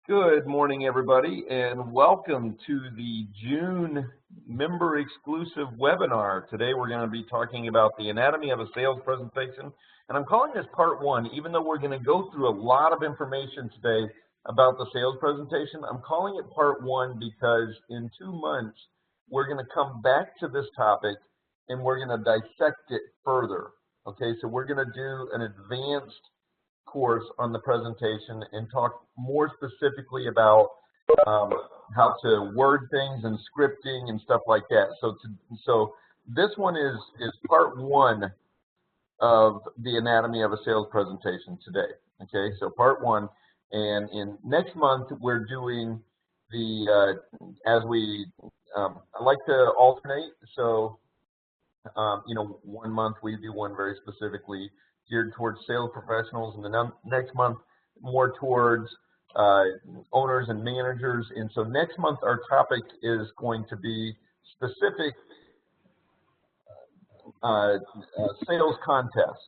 Good morning, everybody, and welcome to the June member exclusive webinar. Today we're going to be talking about the anatomy of a sales presentation, and I'm calling this part one. Even though we're going to go through a lot of information today about the sales presentation, I'm calling it part one because in 2 months we're going to come back to this topic and we're going to dissect it further. Okay, so we're going to do an advanced course on the presentation and talk more specifically about how to word things and scripting and stuff like that. So this one is part one of the anatomy of a sales presentation today. Okay, so part one, and in next month we're doing the I like to alternate. So 1 month we do one very specifically geared towards sales professionals, and the next month more towards owners and managers. And so next month our topic is going to be specific sales contest.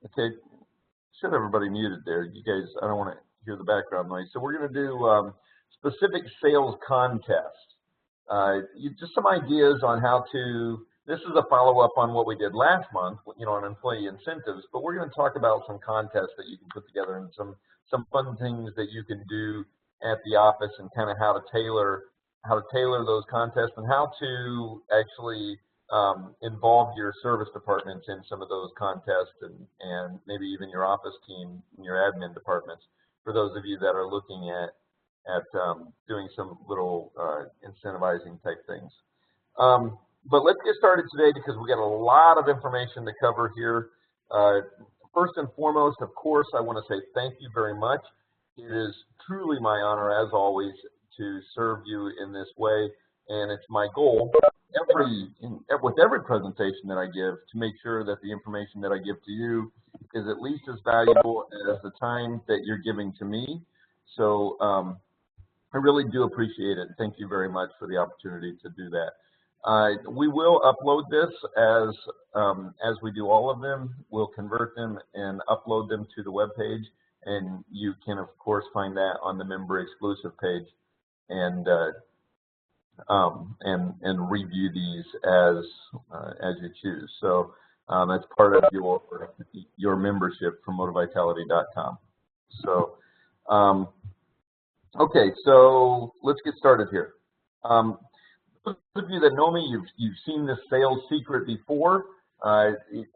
Okay, should have everybody muted there. You guys, I don't want to hear the background noise. So we're going to do specific sales contest. Just some ideas on how to. This is a follow-up on what we did last month, on employee incentives, but we're going to talk about some contests that you can put together and some fun things that you can do at the office, and kind of how to tailor those contests, and how to actually involve your service departments in some of those contests, and maybe even your office team and your admin departments, for those of you that are looking at doing some little incentivizing type things. But let's get started today because we got a lot of information to cover here. First and foremost, of course, I want to say thank you very much. It is truly my honor, as always, to serve you in this way, and it's my goal with every presentation that I give to make sure that the information that I give to you is at least as valuable as the time that you're giving to me. So I really do appreciate it. Thank you very much for the opportunity to do that. We will upload this as we do all of them. We'll convert them and upload them to the web page, and you can of course find that on the member exclusive page, and review these as you choose. So that's part of your membership from Moti-Vitality.com. So okay, so let's get started here. Those of you that know me, you've seen this sales secret before.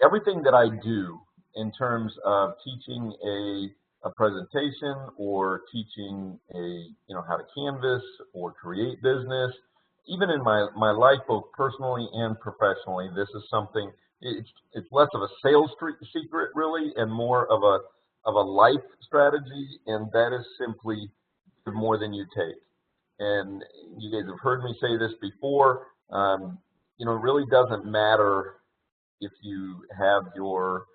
Everything that I do in terms of teaching a presentation, or teaching how to canvas or create business, even in my life, both personally and professionally, this is something. It's less of a sales secret really, and more of a life strategy, and that is simply give more than you take. And you guys have heard me say this before. It really doesn't matter if you have your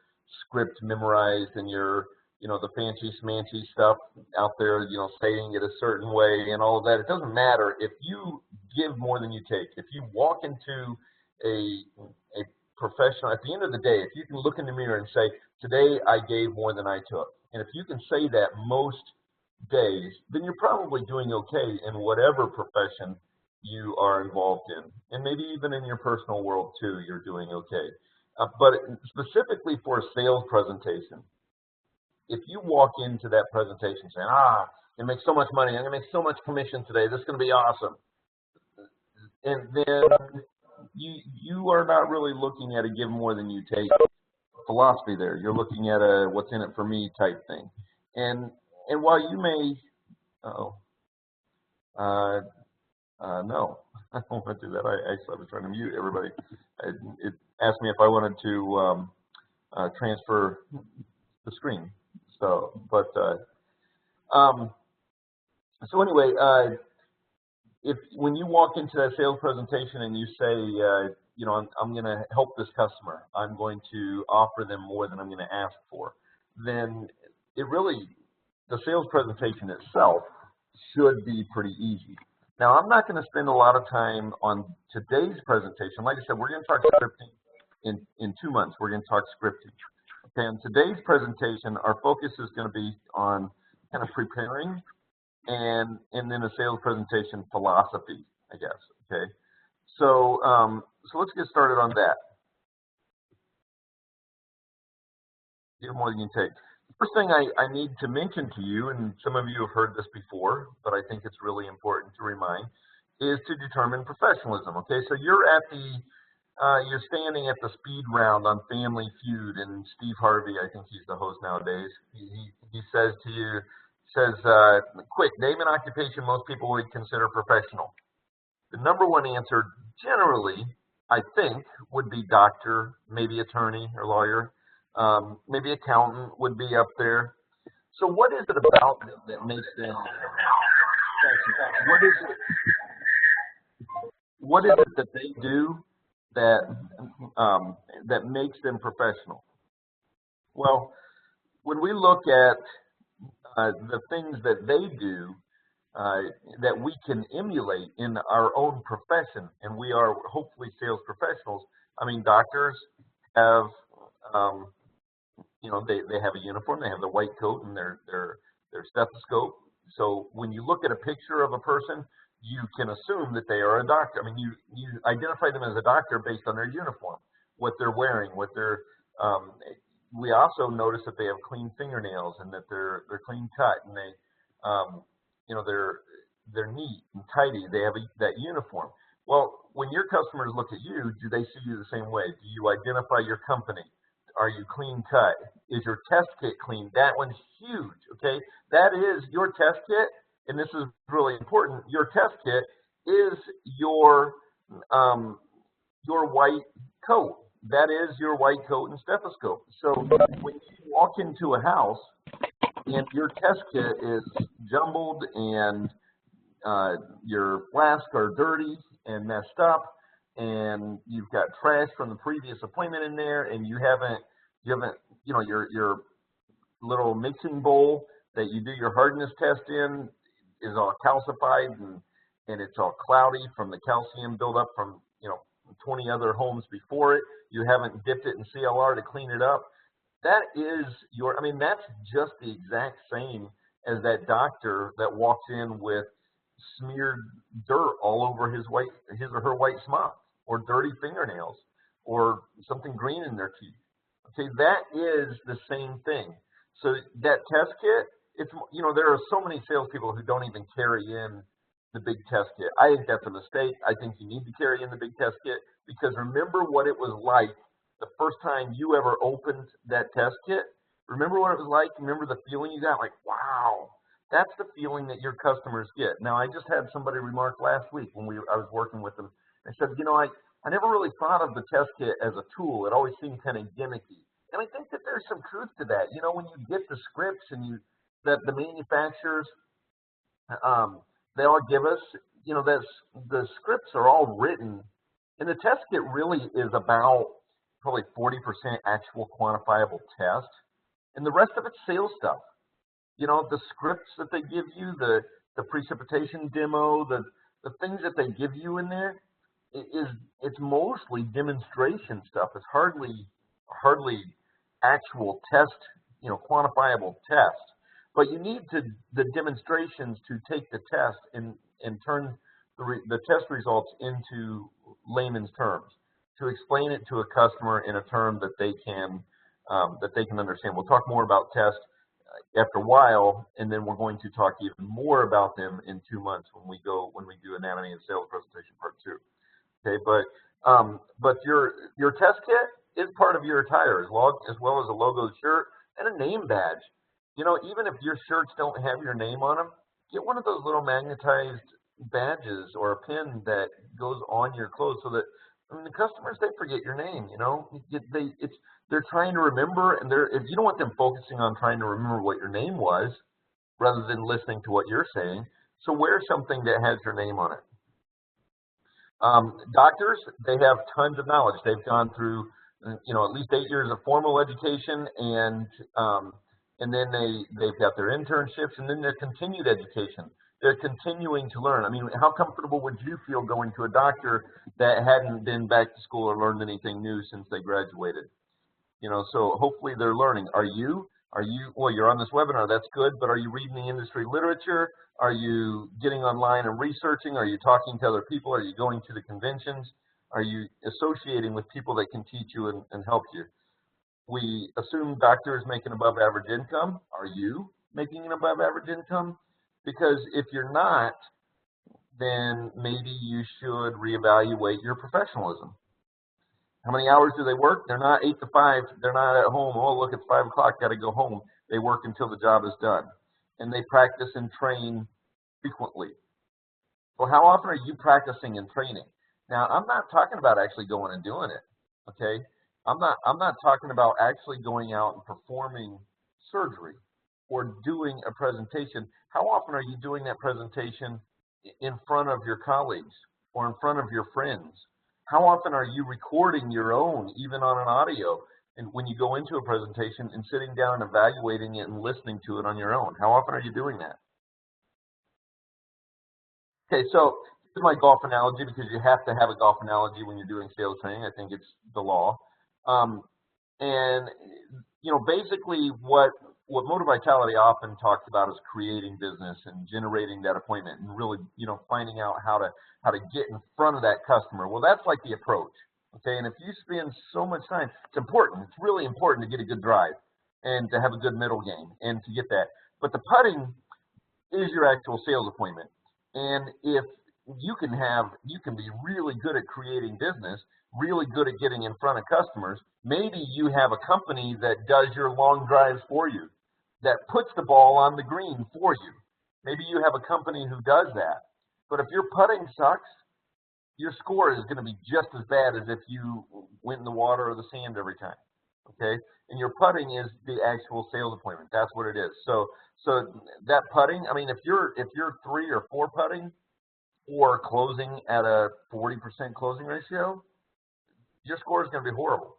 script memorized and your, the fancy smancy stuff out there, saying it a certain way and all of that. It doesn't matter if you give more than you take. If you walk into a professional, at the end of the day, if you can look in the mirror and say, today I gave more than I took, and if you can say that most days, then you're probably doing okay in whatever profession you are involved in, and maybe even in your personal world too, you're doing okay. But specifically for a sales presentation, if you walk into that presentation saying, you make so much money, I'm gonna make so much commission today, this is gonna be awesome, and then you are not really looking at a give more than you take philosophy there. You're looking at a what's in it for me type thing. And while you may, no, I don't want to do that. I was trying to mute everybody. It asked me if I wanted to transfer the screen. So, so anyway, when you walk into that sales presentation and you say, I'm going to help this customer, I'm going to offer them more than I'm going to ask for, then the sales presentation itself should be pretty easy. Now, I'm not going to spend a lot of time on today's presentation. Like I said, we're going to talk scripting in 2 months. We're going to talk scripting. Okay, in today's presentation, our focus is going to be on kind of preparing, and then a sales presentation philosophy, I guess. Okay, so so let's get started on that. Give more than you can take. First thing I need to mention to you, and some of you have heard this before, but I think it's really important to remind, is to determine professionalism. Okay, so you're at the you're standing at the speed round on Family Feud, and Steve Harvey, I think he's the host nowadays. He says to you, quick, name an occupation most people would consider professional. The number one answer generally, I think, would be doctor, maybe attorney or lawyer, maybe accountant would be up there. So what is it about them that makes them, what is it that they do that that makes them professional? Well, when we look at the things that they do that we can emulate in our own profession, and we are hopefully sales professionals. I mean, doctors have, you know, they have a uniform, they have the white coat and their stethoscope. So when you look at a picture of a person, you can assume that they are a doctor. I mean, you identify them as a doctor based on their uniform, what they're wearing, what they're. We also notice that they have clean fingernails and that they're clean cut, and they, you know, they're neat and tidy. They have that uniform. Well, when your customers look at you, do they see you the same way? Do you identify your company? Are you clean cut? Is your test kit clean? That one's huge. Okay, that is your test kit. And this is really important, your test kit is your white coat. That is your white coat and stethoscope. So when you walk into a house and your test kit is jumbled and your flasks are dirty and messed up, and you've got trash from the previous appointment in there, and you haven't, you know, your little mixing bowl that you do your hardness test in is all calcified and it's all cloudy from the calcium buildup from, you know, 20 other homes before it. You haven't dipped it in CLR to clean it up. That is your, I mean, that's just the exact same as that doctor that walks in with smeared dirt all over his or her white smock, or dirty fingernails, or something green in their teeth. Okay, that is the same thing. So that test kit, it's, you know, there are so many salespeople who don't even carry in the big test kit. I think that's a mistake. I think you need to carry in the big test kit, because remember what it was like the first time you ever opened that test kit. Remember what it was like? Remember the feeling you got? Like, wow, that's the feeling that your customers get. Now, I just had somebody remark last week when I was working with them. They said, you know, I never really thought of the test kit as a tool. It always seemed kind of gimmicky. And I think that there's some truth to that. You know, when you get the scripts and that the manufacturers, they all give us, you know, the scripts are all written, and the test kit really is about probably 40% actual quantifiable test, and the rest of it's sales stuff. You know, the scripts that they give you, the precipitation demo, the things that they give you in there, it's mostly demonstration stuff. It's hardly actual test, you know, quantifiable test. But you need the demonstrations to take the test and turn the test results into layman's terms, to explain it to a customer in a term that they can understand. We'll talk more about tests after a while, and then we're going to talk even more about them in 2 months when we do Anatomy and Sales Presentation Part 2. Okay, but your test kit is part of your attire, as well as a logo shirt and a name badge. You know, even if your shirts don't have your name on them, get one of those little magnetized badges or a pin that goes on your clothes, so that, I mean, the customers, they forget your name. You know, they're trying to remember, and if you don't want them focusing on trying to remember what your name was, rather than listening to what you're saying, so wear something that has your name on it. Doctors, they have tons of knowledge. They've gone through, you know, at least 8 years of formal education, and then they've got their internships, and then their continued education. They're continuing to learn. I mean, how comfortable would you feel going to a doctor that hadn't been back to school or learned anything new since they graduated? You know, so hopefully they're learning. Are you? Well, you're on this webinar, that's good, but are you reading the industry literature? Are you getting online and researching? Are you talking to other people? Are you going to the conventions? Are you associating with people that can teach you and help you? We assume doctors make an above average income. Are you making an above average income? Because if you're not, then maybe you should reevaluate your professionalism. How many hours do they work? They're not 8 to 5. They're not at home. Oh, look, it's 5 o'clock. Got to go home. They work until the job is done. And they practice and train frequently. Well, how often are you practicing and training? Now, I'm not talking about actually going and doing it, okay? I'm not talking about actually going out and performing surgery or doing a presentation. How often are you doing that presentation in front of your colleagues or in front of your friends? How often are you recording your own, even on an audio, and when you go into a presentation and sitting down and evaluating it and listening to it on your own? How often are you doing that? Okay, so here's my golf analogy, because you have to have a golf analogy when you're doing sales training. I think it's the law. And you know, basically what Moti-Vitality often talks about is creating business and generating that appointment and really, you know, finding out how to get in front of that customer. Well, that's like the approach, okay? And if you spend so much time, it's important. It's really important to get a good drive and to have a good middle game and to get that. But the putting is your actual sales appointment. And if you can be really good at creating business, really good at getting in front of customers. Maybe you have a company that does your long drives for you, that puts the ball on the green for you. Maybe you have a company who does that. But if your putting sucks, your score is going to be just as bad as if you went in the water or the sand every time. Okay? And your putting is the actual sales appointment. That's what it is. So that putting, I mean, if you're 3 or 4 putting or closing at a 40% closing ratio, your score is going to be horrible.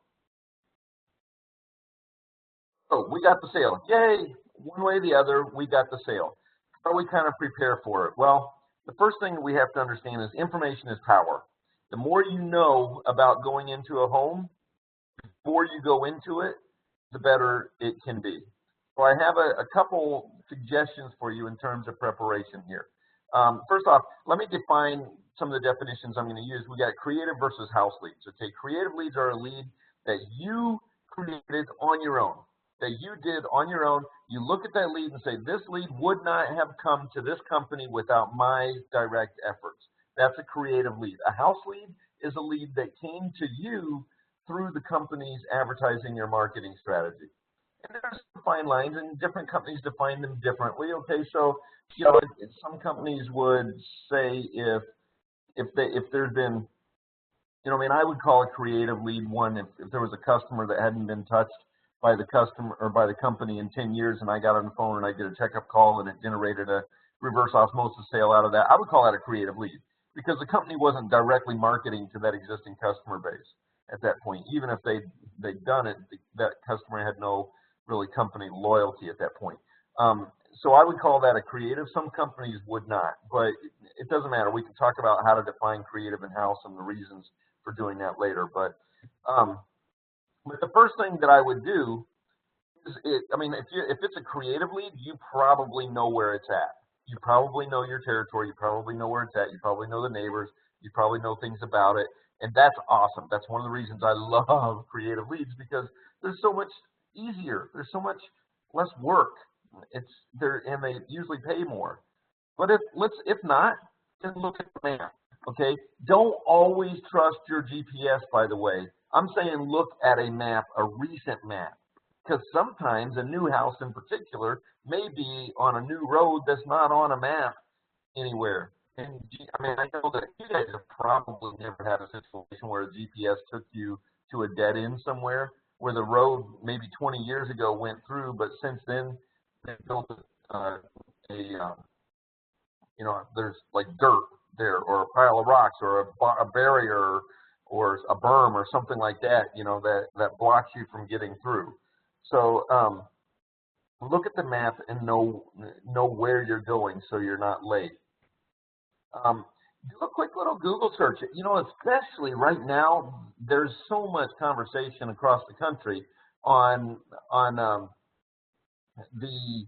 So we got the sale. Yay! One way or the other, we got the sale. How do we kind of prepare for it? Well, the first thing we have to understand is information is power. The more you know about going into a home, the more you go into it, the better it can be. So I have a couple suggestions for you in terms of preparation here. First off, let me define some of the definitions I'm going to use. We got creative versus house leads. Okay, creative leads are a lead that you created on your own, that you did on your own. You look at that lead and say, this lead would not have come to this company without my direct efforts. That's a creative lead. A house lead is a lead that came to you through the company's advertising or marketing strategy. And there's some fine lines, and different companies define them differently. Okay, so you know, some companies would say if there's been, you know, I mean, I would call a creative lead one if there was a customer that hadn't been touched by the customer or by the company in 10 years, and I got on the phone and I did a checkup call and it generated a reverse osmosis sale out of that. I would call that a creative lead, because the company wasn't directly marketing to that existing customer base at that point. Even if they'd done it, that customer had no really company loyalty at that point. So I would call that a creative. Some companies would not, but it doesn't matter. We can talk about how to define creative in-house and the reasons for doing that later. But the first thing that I would do is, I mean, if it's a creative lead, you probably know where it's at. You probably know your territory. You probably know where it's at. You probably know the neighbors. You probably know things about it. And that's awesome. That's one of the reasons I love creative leads, because they're so much easier. There's so much less work. And they usually pay more. But if not, then look at the map. Okay? Don't always trust your GPS, by the way. I'm saying look at a map, a recent map, because sometimes a new house in particular may be on a new road that's not on a map anywhere. And I mean, I know that you guys have probably never had a situation where a GPS took you to a dead end somewhere where the road maybe 20 years ago went through, but since then they built you know, there's like dirt there, or a pile of rocks, or a barrier, or a berm, or something like that, you know, that blocks you from getting through. So look at the map and know where you're going so you're not late. Do a quick little Google search. You know, especially right now, there's so much conversation across the country on the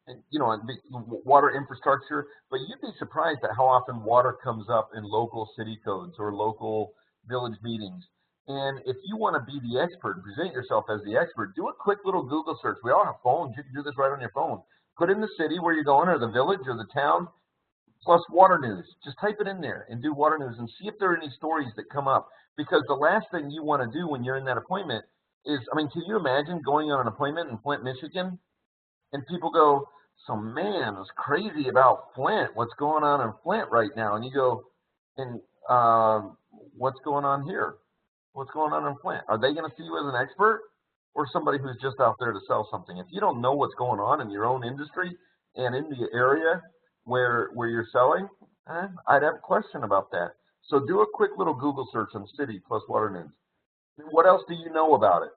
the water infrastructure, but you'd be surprised at how often water comes up in local city codes or local village meetings. And if you want to be the expert, present yourself as the expert, do a quick little Google search. We all have phones. You can do this right on your phone. Put in the city where you're going, or the village, or the town, plus water news. Just type it in there and do water news and see if there are any stories that come up. Because the last thing you want to do when you're in that appointment is, I mean, can you imagine going on an appointment in Flint, Michigan, and people go, so man, it's crazy about Flint. What's going on in Flint right now? And you go, and what's going on here? What's going on in Flint? Are they going to see you as an expert or somebody who's just out there to sell something? If you don't know what's going on in your own industry and in the area where you're selling, I'd have a question about that. So do a quick little Google search on city plus water news. What else do you know about it?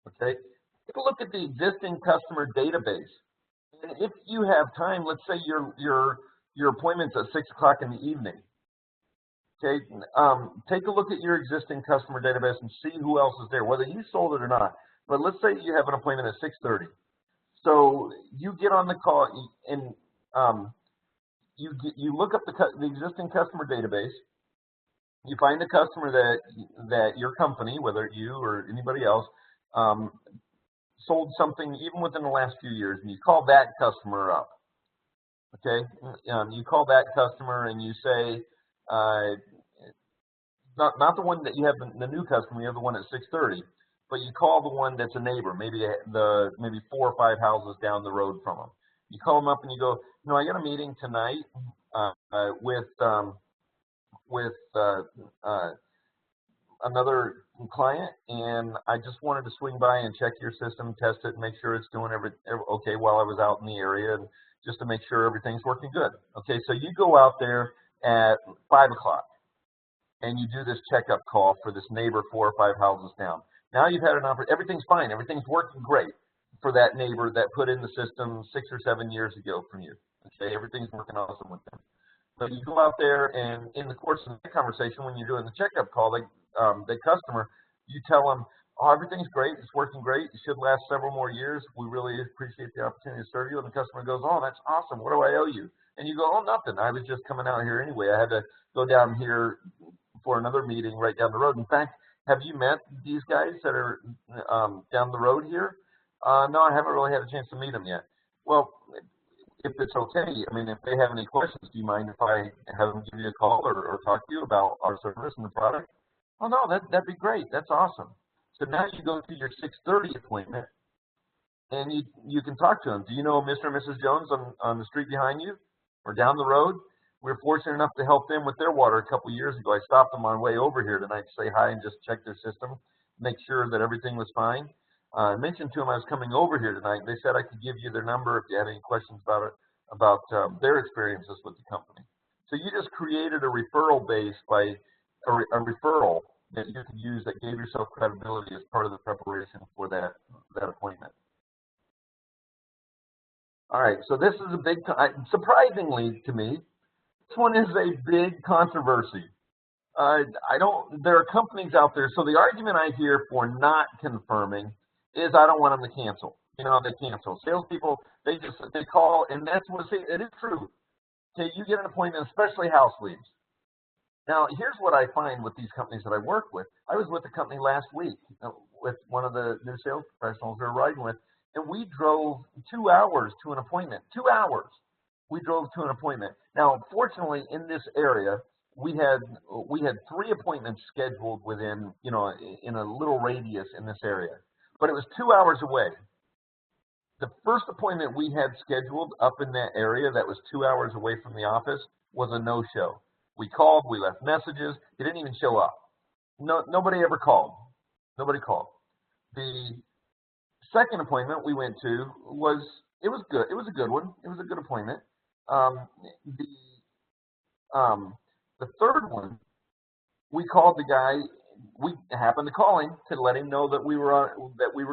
Okay, take a look at the existing customer database. And if you have time, let's say your appointment's at 6 o'clock in the evening. Okay, take a look at your existing customer database and see who else is there, whether you sold it or not. But let's say you have an appointment at 6:30. So you get on the call and you look up the existing customer database. You find a customer that your company, whether you or anybody else, sold something even within the last few years, and you call that customer up. Okay, you call that customer and you say, not the one that you have the new customer, you have the one at 6:30, but you call the one that's a neighbor, maybe 4 or 5 houses down the road from them. You call them up and you go, I got a meeting tonight with another client, and I just wanted to swing by and check your system, test it, and make sure it's doing okay while I was out in the area, and just to make sure everything's working good. Okay, so you go out there at 5 o'clock, and you do this checkup call for this neighbor 4 or 5 houses down. Now you've had an opportunity. Everything's fine. Everything's working great for that neighbor that put in the system 6 or 7 years ago from you. Okay, everything's working awesome with them. But you go out there, and in the course of the conversation, when you're doing the checkup call, the customer, you tell them, oh, everything's great, it's working great, it should last several more years, we really appreciate the opportunity to serve you. And the customer goes, oh, that's awesome, what do I owe you? And you go, oh, nothing, I was just coming out here anyway, I had to go down here for another meeting right down the road. In fact, have you met these guys that are down the road here? No, I haven't really had a chance to meet them yet. Well, if it's okay, I mean, if they have any questions, do you mind if I have them give you a call or talk to you about our service and the product? Oh, no, that'd be great. That's awesome. So now you go to your 6:30 appointment, and you can talk to them. Do you know Mr. and Mrs. Jones on the street behind you or down the road? We were fortunate enough to help them with their water a couple years ago. I stopped them on the way over here tonight to say hi and just check their system, make sure that everything was fine. I mentioned to them I was coming over here tonight. They said I could give you their number if you had any questions about it, about their experiences with the company. So you just created a referral base by a referral that you could use that gave yourself credibility as part of the preparation for that appointment. All right, so this is a big, surprisingly to me, this one is a big controversy. There are companies out there, so the argument I hear for not confirming is I don't want them to cancel. They cancel. Salespeople, they call, and that's what it is true. Okay, you get an appointment, especially house leads. Now, here's what I find with these companies that I work with. I was with a company last week with one of the new sales professionals we were riding with, and we drove 2 hours to an appointment. 2 hours. We drove to an appointment. Now, fortunately, in this area, we had 3 appointments scheduled within, in a little radius in this area, but it was 2 hours away. The first appointment we had scheduled up in that area that was 2 hours away from the office was a no-show. We called, we left messages, he didn't even show up. Nobody ever called. Nobody called. The second appointment we went to was good. It was a good one. It was a good appointment. The third one, we called the guy. We happened to call him to let him know that we were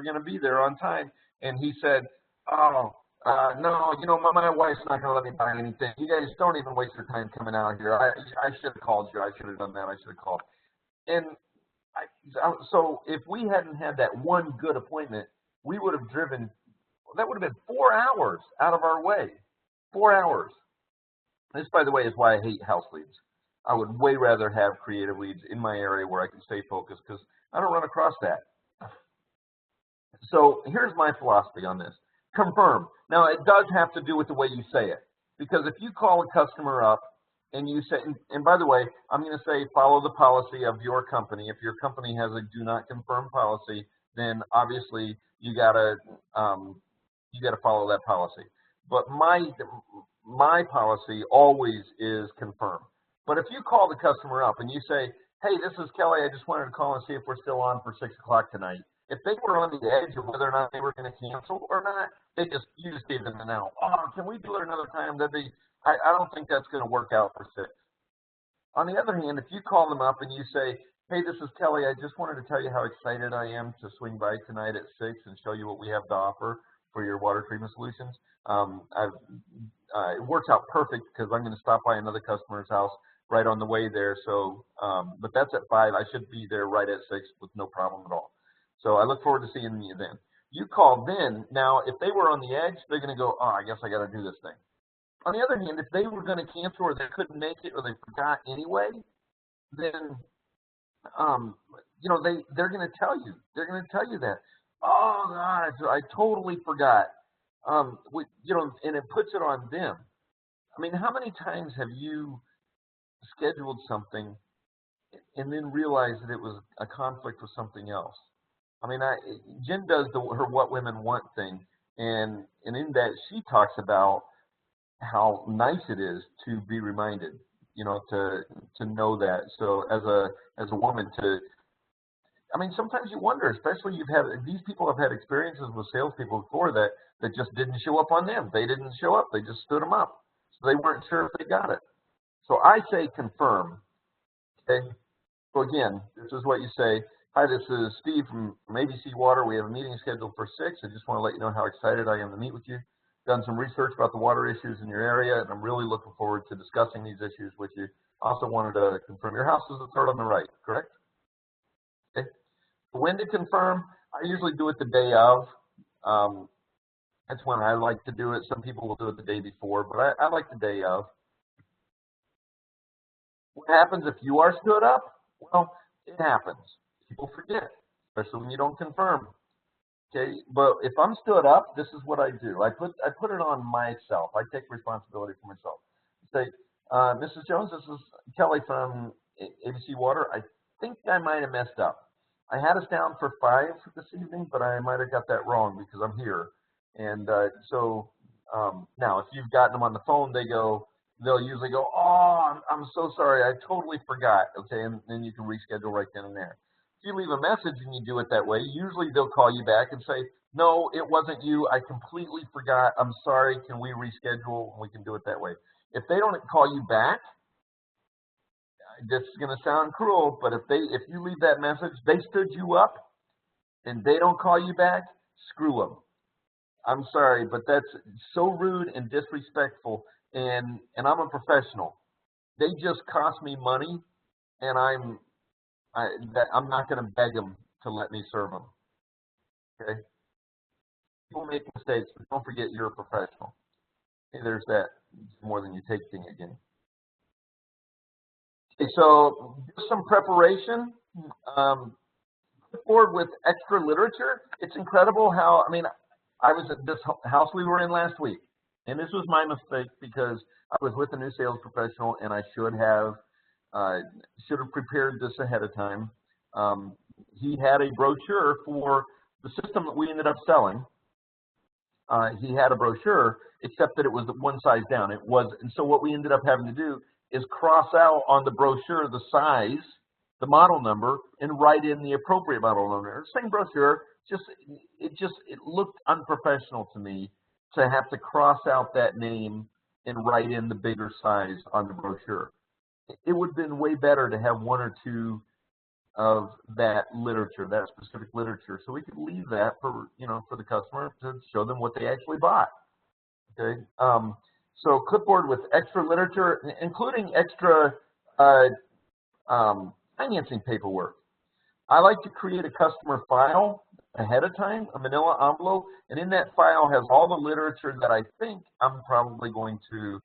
going to be there on time, and he said, "Oh, no, my wife's not going to let me buy anything. You guys don't even waste your time coming out here. I should have called you. I should have done that. I should have called." And so if we hadn't had that one good appointment, we would have driven, that would have been 4 hours out of our way. 4 hours. This, by the way, is why I hate house leads. I would way rather have creative leads in my area where I can stay focused because I don't run across that. So here's my philosophy on this. Confirm. Now, it does have to do with the way you say it. Because if you call a customer up and you say, and by the way, I'm going to say follow the policy of your company. If your company has a do not confirm policy, then obviously you gotta follow that policy. But my policy always is confirm. But if you call the customer up and you say, hey, this is Kelly, I just wanted to call and see if we're still on for 6 o'clock tonight. If they were on the edge of whether or not they were going to cancel or not, you just gave them the no. Oh, can we do it another time? I don't think that's going to work out for 6. On the other hand, if you call them up and you say, hey, this is Kelly, I just wanted to tell you how excited I am to swing by tonight at 6 and show you what we have to offer for your water treatment solutions. It works out perfect because I'm going to stop by another customer's house right on the way there. So, but that's at 5. I should be there right at 6 with no problem at all. So I look forward to seeing you then. You call then. Now, if they were on the edge, they're going to go, oh, I guess I got to do this thing. On the other hand, if they were going to cancel or they couldn't make it or they forgot anyway, then, they're going to tell you. They're going to tell you that. Oh, God, I totally forgot. And it puts it on them. I mean, how many times have you scheduled something and then realized that it was a conflict with something else? I mean, Jen does her What Women Want thing, and in that she talks about how nice it is to be reminded, to know that. So as a woman, sometimes you wonder, especially these people have had experiences with salespeople before that just didn't show up on them. They didn't show up. They just stood them up. So they weren't sure if they got it. So I say confirm. Okay. So again, this is what you say. Hi, this is Steve from ABC Water. We have a meeting scheduled for 6. I just want to let you know how excited I am to meet with you. Done some research about the water issues in your area, and I'm really looking forward to discussing these issues with you. Also wanted to confirm your house is the third on the right, correct? Okay. When to confirm? I usually do it the day of. That's when I like to do it. Some people will do it the day before, but I like the day of. What happens if you are stood up? Well, it happens. People forget, especially when you don't confirm. Okay, but if I'm stood up, this is what I do. I put it on myself. I take responsibility for myself. I say, Mrs. Jones, this is Kelly from ABC Water. I think I might have messed up. I had us down for 5 this evening, but I might have got that wrong because I'm here. And now, if you've gotten them on the phone, they'll usually go, oh, I'm so sorry, I totally forgot. Okay, and then you can reschedule right then and there. If you leave a message and you do it that way, usually they'll call you back and say, no, it wasn't you. I completely forgot. I'm sorry. Can we reschedule? We can do it that way. If they don't call you back, this is going to sound cruel, but if you leave that message, they stood you up and they don't call you back, screw them. I'm sorry, but that's so rude and disrespectful, and I'm a professional. They just cost me money, and I'm not going to beg them to let me serve them. Okay? People make mistakes, but don't forget you're a professional. Hey, there's that more than you take thing again. Okay, so just some preparation. Forward with extra literature. It's incredible how, I was at this house we were in last week, and this was my mistake because I was with a new sales professional, and I should have prepared this ahead of time. He had a brochure for the system that we ended up selling. He had a brochure, except that it was one size down. And so what we ended up having to do is cross out on the brochure the size, the model number, and write in the appropriate model number. Same brochure, it looked unprofessional to me to have to cross out that name and write in the bigger size on the brochure. It would have been way better to have 1 or 2 of that literature, that specific literature, so we could leave that for the customer to show them what they actually bought. Okay, so clipboard with extra literature, including extra financing paperwork. I like to create a customer file ahead of time, a manila envelope, and in that file has all the literature that I think I'm probably going to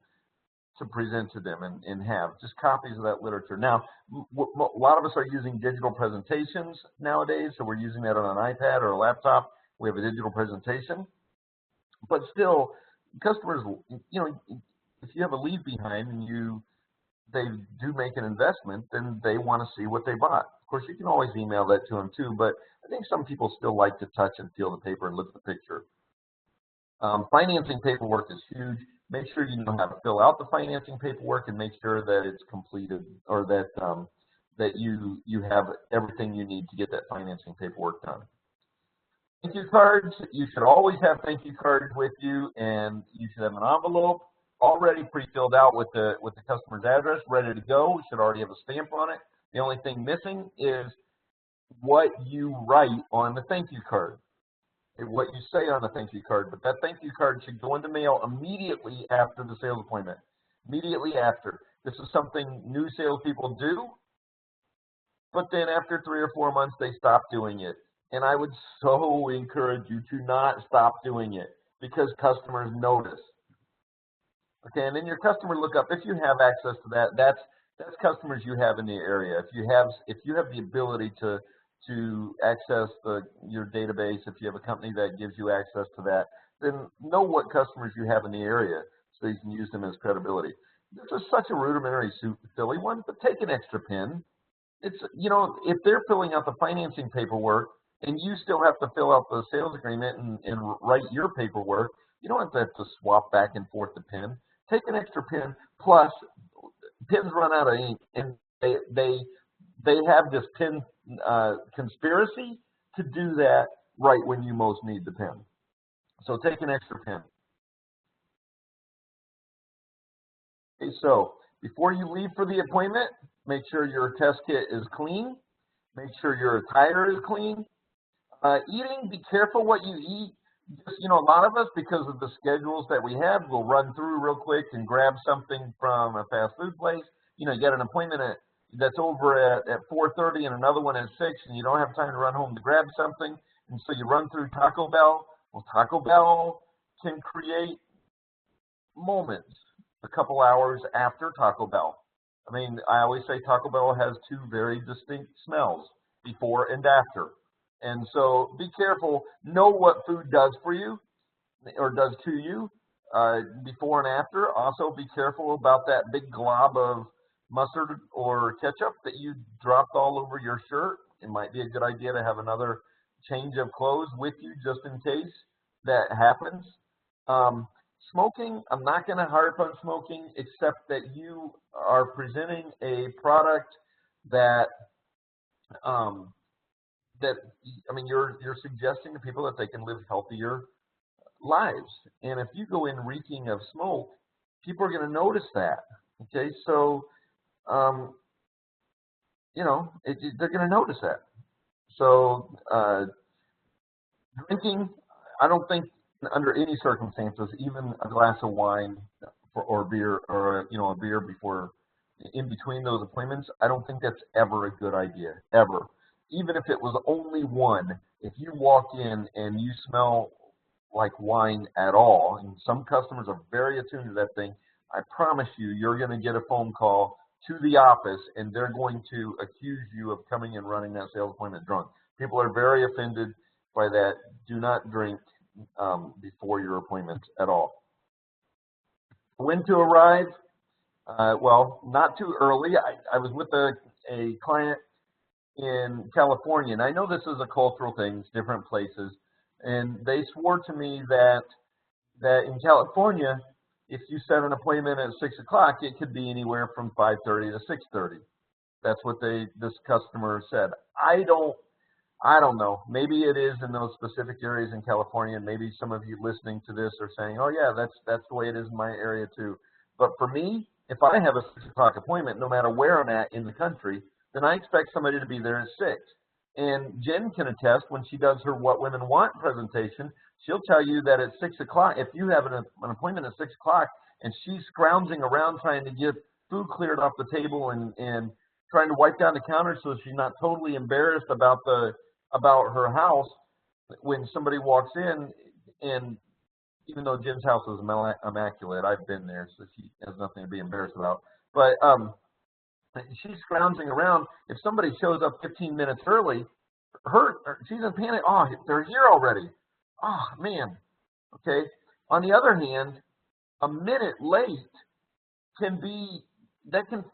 present to them and have just copies of that literature. Now, a lot of us are using digital presentations nowadays, so we're using that on an iPad or a laptop. We have a digital presentation, but still, customers, you know, if you have a leave behind and they do make an investment, then they want to see what they bought. Of course, you can always email that to them too, but I think some people still like to touch and feel the paper and look at the picture. Financing paperwork is huge. Make sure you know how to fill out the financing paperwork and make sure that it's completed, or that that you have everything you need to get that financing paperwork done. Thank you cards. You should always have thank you cards with you, and you should have an envelope already pre-filled out with the customer's address, ready to go. We should already have a stamp on it. The only thing missing is what you write on the thank you card, what you say on the thank you card. But that thank you card should go in the mail immediately after the sales appointment. Immediately after. This is something new salespeople do, but then after 3 or 4 months, they stop doing it. And I would so encourage you to not stop doing it, because customers notice. Okay, and then your customer lookup, if you have access to that, that's customers you have in the area. If you have the ability to access your database, if you have a company that gives you access to that, then know what customers you have in the area so you can use them as credibility. This is such a rudimentary, silly one, but take an extra pen. It's, you know, if they're filling out the financing paperwork and you still have to fill out the sales agreement and write your paperwork, you don't have to swap back and forth the pen. Take an extra pen. Plus, pens run out of ink, and they have this pen conspiracy to do that right when you most need the pen. So take an extra pen. Okay, so before you leave for the appointment, make sure your test kit is clean. Make sure your attire is clean. Eating, be careful what you eat. Just, you know, a lot of us, because of the schedules that we have, will run through real quick and grab something from a fast food place. You know, you got an appointment that's over at 4:30 and another one at 6, and you don't have time to run home to grab something, and so you run through Taco Bell. Well, Taco Bell can create moments a couple hours after Taco Bell. I mean, I always say Taco Bell has 2 very distinct smells, before and after. And so be careful. Know what food does for you or does to you before and after. Also be careful about that big glob of mustard or ketchup that you dropped all over your shirt. It might be a good idea to have another change of clothes with you just in case that happens. Smoking, I'm not going to harp on smoking, except that you are presenting a product that I mean, you're suggesting to people that they can live healthier lives. And if you go in reeking of smoke, people are going to notice that. Okay, so, you know, they're going to notice that. So, drinking, I don't think under any circumstances, even a glass of wine or beer, or, you know, a beer before, in between those appointments, I don't think that's ever a good idea, ever. Even if it was only one, if you walk in and you smell like wine at all, and some customers are very attuned to that thing, I promise you, you're going to get a phone call to the office, and they're going to accuse you of coming and running that sales appointment drunk. People are very offended by that. Do not drink before your appointments at all. When to arrive? Well, not too early. I was with a client in California, and I know this is a cultural thing, it's different places, and they swore to me that in California, if you set an appointment at 6 o'clock, it could be anywhere from 5:30 to 6:30. That's what this customer said. I don't know. Maybe it is in those specific areas in California, and maybe some of you listening to this are saying, oh yeah, that's the way it is in my area too. But for me, if I have a 6 o'clock appointment, no matter where I'm at in the country, then I expect somebody to be there at 6. And Jen can attest, when she does her What Women Want presentation, she'll tell you that at 6 o'clock, if you have an appointment at 6 o'clock and she's scrounging around trying to get food cleared off the table and trying to wipe down the counter so she's not totally embarrassed about her house, when somebody walks in, and even though Jen's house is immaculate, I've been there, so she has nothing to be embarrassed about. But she's scrounging around. If somebody shows up 15 minutes early, she's in panic. Oh, they're here already. Oh, man. Okay. On the other hand, a minute late can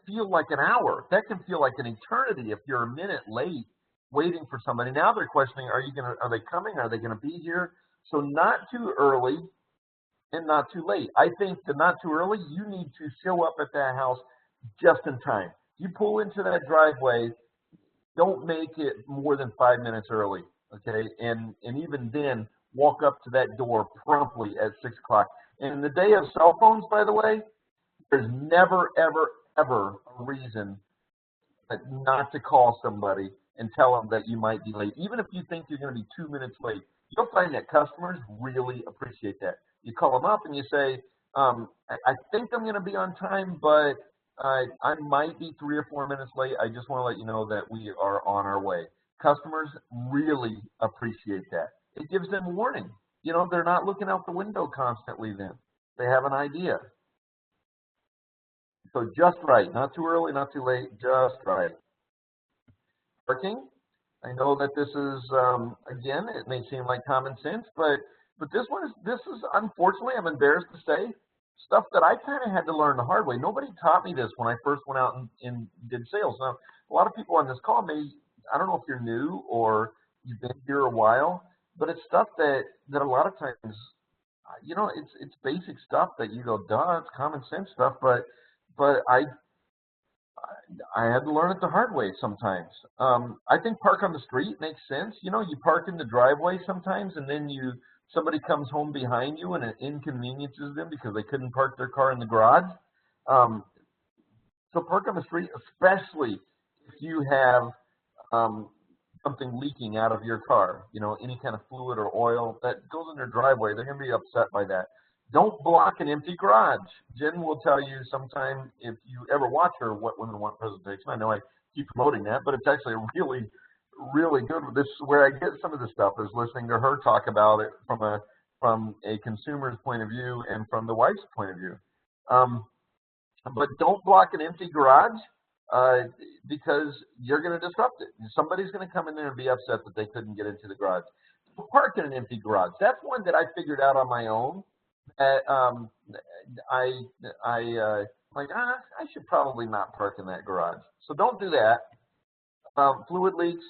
feel like an hour. That can feel like an eternity if you're a minute late waiting for somebody. Now they're questioning, are they coming? Are they going to be here? So not too early and not too late. I think the not too early, you need to show up at that house just in time. You pull into that driveway, don't make it more than 5 minutes early, okay? And even then, walk up to that door promptly at 6 o'clock. And in the day of cell phones, by the way, there's never, ever, ever a reason not to call somebody and tell them that you might be late. Even if you think you're going to be 2 minutes late, you'll find that customers really appreciate that. You call them up and you say, I think I'm going to be on time, but I might be 3 or 4 minutes late. I just want to let you know that we are on our way. Customers really appreciate that. It gives them warning. You know, they're not looking out the window constantly then. They have an idea. So just right, not too early, not too late, just right. Parking. I know that this is, again, it may seem like common sense, but this is unfortunately, I'm embarrassed to say, stuff that I kind of had to learn the hard way. Nobody taught me this when I first went out and did sales. Now, a lot of people on this call I don't know if you're new or you've been here a while, but it's stuff that a lot of times, you know, it's basic stuff that you go, duh, it's common sense stuff, but I had to learn it the hard way sometimes. I think park on the street makes sense. You know, you park in the driveway sometimes, and then somebody comes home behind you and it inconveniences them because they couldn't park their car in the garage. So park on the street, especially if you have something leaking out of your car, you know, any kind of fluid or oil that goes in their driveway. They're going to be upset by that. Don't block an empty garage. Jen will tell you sometime if you ever watch her What Women Want presentation. I know I keep promoting that, but it's actually really, really good. This is where I get some of the stuff, is listening to her talk about it from a consumer's point of view and from the wife's point of view. But don't block an empty garage because you're going to disrupt it. Somebody's going to come in there and be upset that they couldn't get into the garage. Park in an empty garage. That's one that I figured out on my own. I should probably not park in that garage. So don't do that. Fluid leaks.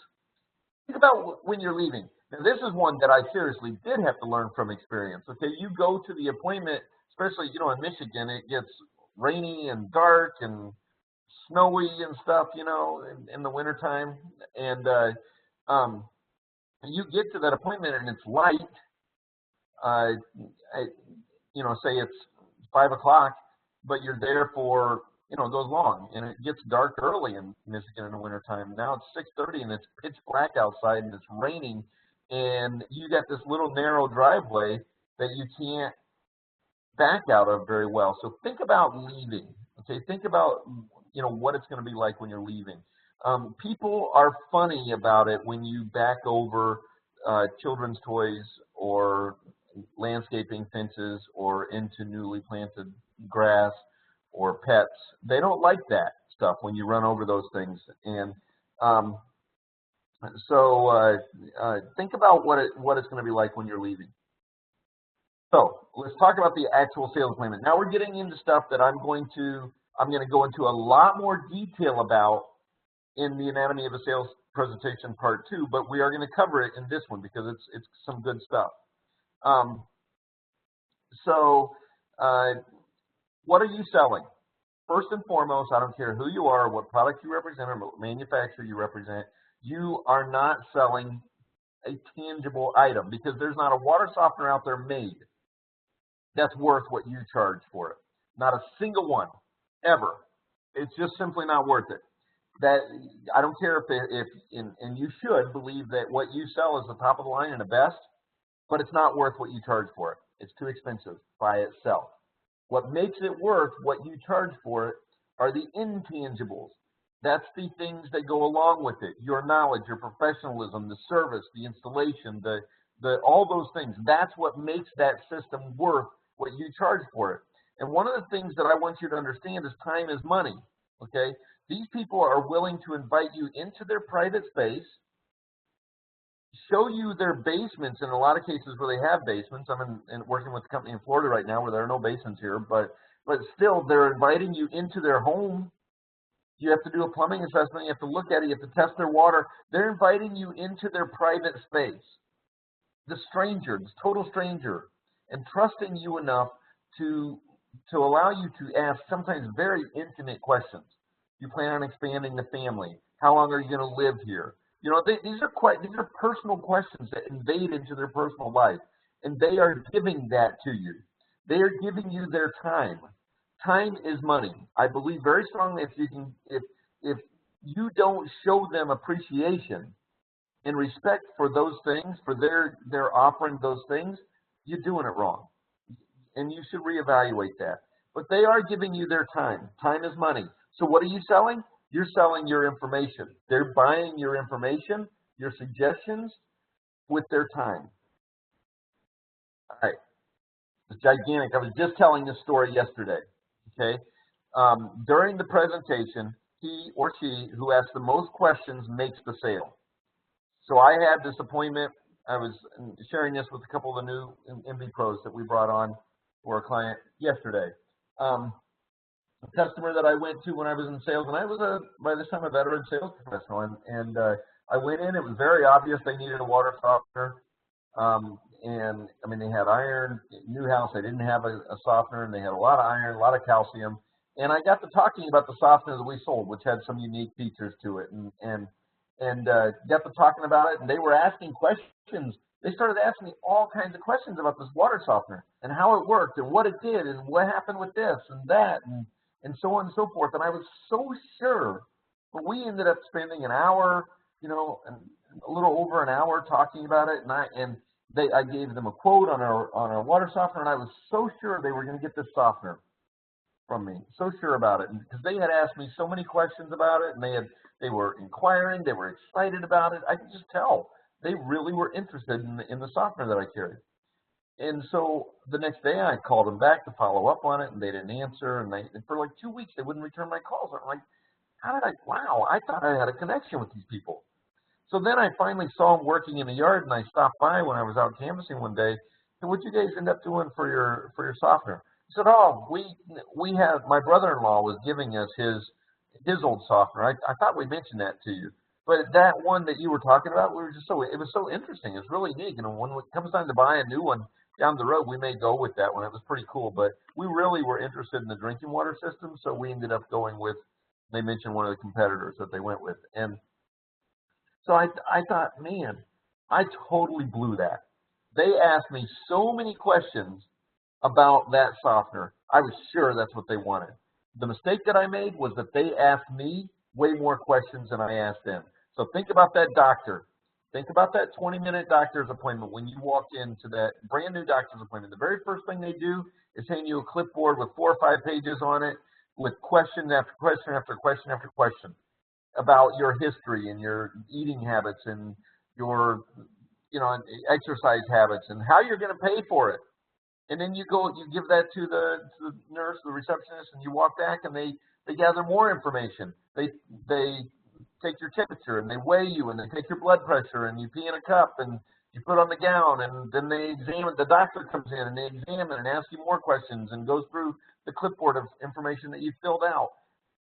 Think about when you're leaving. Now, this is one that I seriously did have to learn from experience. Okay, you go to the appointment, especially, you know, in Michigan, it gets rainy and dark and snowy and stuff, you know, in the wintertime. And you get to that appointment and it's light. You know, say it's 5 o'clock, but you're there for, you know, it goes long, and it gets dark early in Michigan in the wintertime. Now it's 6:30 and it's pitch black outside and it's raining, and you got this little narrow driveway that you can't back out of very well. So think about leaving. Okay, think about, you know, what it's going to be like when you're leaving. People are funny about it when you back over children's toys or landscaping fences or into newly planted grass or pets. They don't like that stuff when you run over those things. And so think about what it's going to be like when you're leaving. So let's talk about the actual sales appointment. Now we're getting into stuff that I'm going to go into a lot more detail about in the Anatomy of a Sales Presentation Part 2, but we are going to cover it in this one because it's some good stuff. What are you selling? First and foremost, I don't care who you are, what product you represent, or what manufacturer you represent, you are not selling a tangible item because there's not a water softener out there made that's worth what you charge for it. Not a single one, ever. It's just simply not worth it. That I don't care and you should believe that what you sell is the top of the line and the best, but it's not worth what you charge for it. It's too expensive by itself. What makes it worth what you charge for it are the intangibles. That's the things that go along with it. Your knowledge, your professionalism, the service, the installation, all those things. That's what makes that system worth what you charge for it. And one of the things that I want you to understand is time is money, okay? These people are willing to invite you into their private space, show you their basements in a lot of cases where they have basements. I'm working with a company in Florida right now where there are no basements here, but still they're inviting you into their home. You have to do a plumbing assessment. You have to look at it. You have to test their water. They're inviting you into their private space. The stranger, this total stranger, and trusting you enough to allow you to ask sometimes very intimate questions. You plan on expanding the family? How long are you going to live here? You know, these are personal questions that invade into their personal life, and they are giving that to you. They are giving you their time. Time is money. I believe very strongly if you don't show them appreciation and respect for those things, for their offering those things, you're doing it wrong. And you should reevaluate that. But they are giving you their time. Time is money. So what are you selling? You're selling your information. They're buying your information, your suggestions, with their time. All right. It's gigantic. I was just telling this story yesterday. Okay. During the presentation, he or she who asks the most questions makes the sale. So I had this appointment. I was sharing this with a couple of the new MB pros that we brought on for a client yesterday. A customer that I went to when I was in sales, and I was by this time a veteran sales professional, and I went in. It was very obvious they needed a water softener, and I mean they had iron. New house, they didn't have a softener, and they had a lot of iron, a lot of calcium. And I got to talking about the softener that we sold, which had some unique features to it, and got to talking about it, and they were asking questions. They started asking me all kinds of questions about this water softener and how it worked and what it did and what happened with this and that and so on and so forth. And I was so sure, but we ended up spending an hour, you know, a little over an hour talking about it. And I gave them a quote on our water softener, and I was so sure they were going to get this softener from me, so sure about it, because they had asked me so many questions about it, and they were inquiring, they were excited about it. I could just tell they really were interested in the softener that I carried. And so the next day I called them back to follow up on it, and they didn't answer, and for like 2 weeks they wouldn't return my calls. I'm like, wow, I thought I had a connection with these people. So then I finally saw them working in the yard, and I stopped by when I was out canvassing one day. And what'd you guys end up doing for your softener? He said, oh, we have, my brother-in-law was giving us his old softener. I thought we mentioned that to you. But that one that you were talking about, it was so interesting. It's really neat. And when it comes time to buy a new one down the road, we may go with that one. It was pretty cool. But we really were interested in the drinking water system, so we ended up going with, they mentioned one of the competitors that they went with. And so I thought, man, I totally blew that. They asked me so many questions about that softener. I was sure that's what they wanted. The mistake that I made was that they asked me way more questions than I asked them. So think about that doctor. Think about that 20-minute doctor's appointment when you walk into that brand new doctor's appointment. The very first thing they do is hand you a clipboard with 4 or 5 pages on it with question after question after question after question about your history and your eating habits and your, exercise habits and how you're going to pay for it. And then you give that to the nurse, the receptionist, and you walk back and they gather more information. They take your temperature and they weigh you and they take your blood pressure and you pee in a cup and you put on the gown and then they examine, the doctor comes in and they examine and ask you more questions and goes through the clipboard of information that you filled out.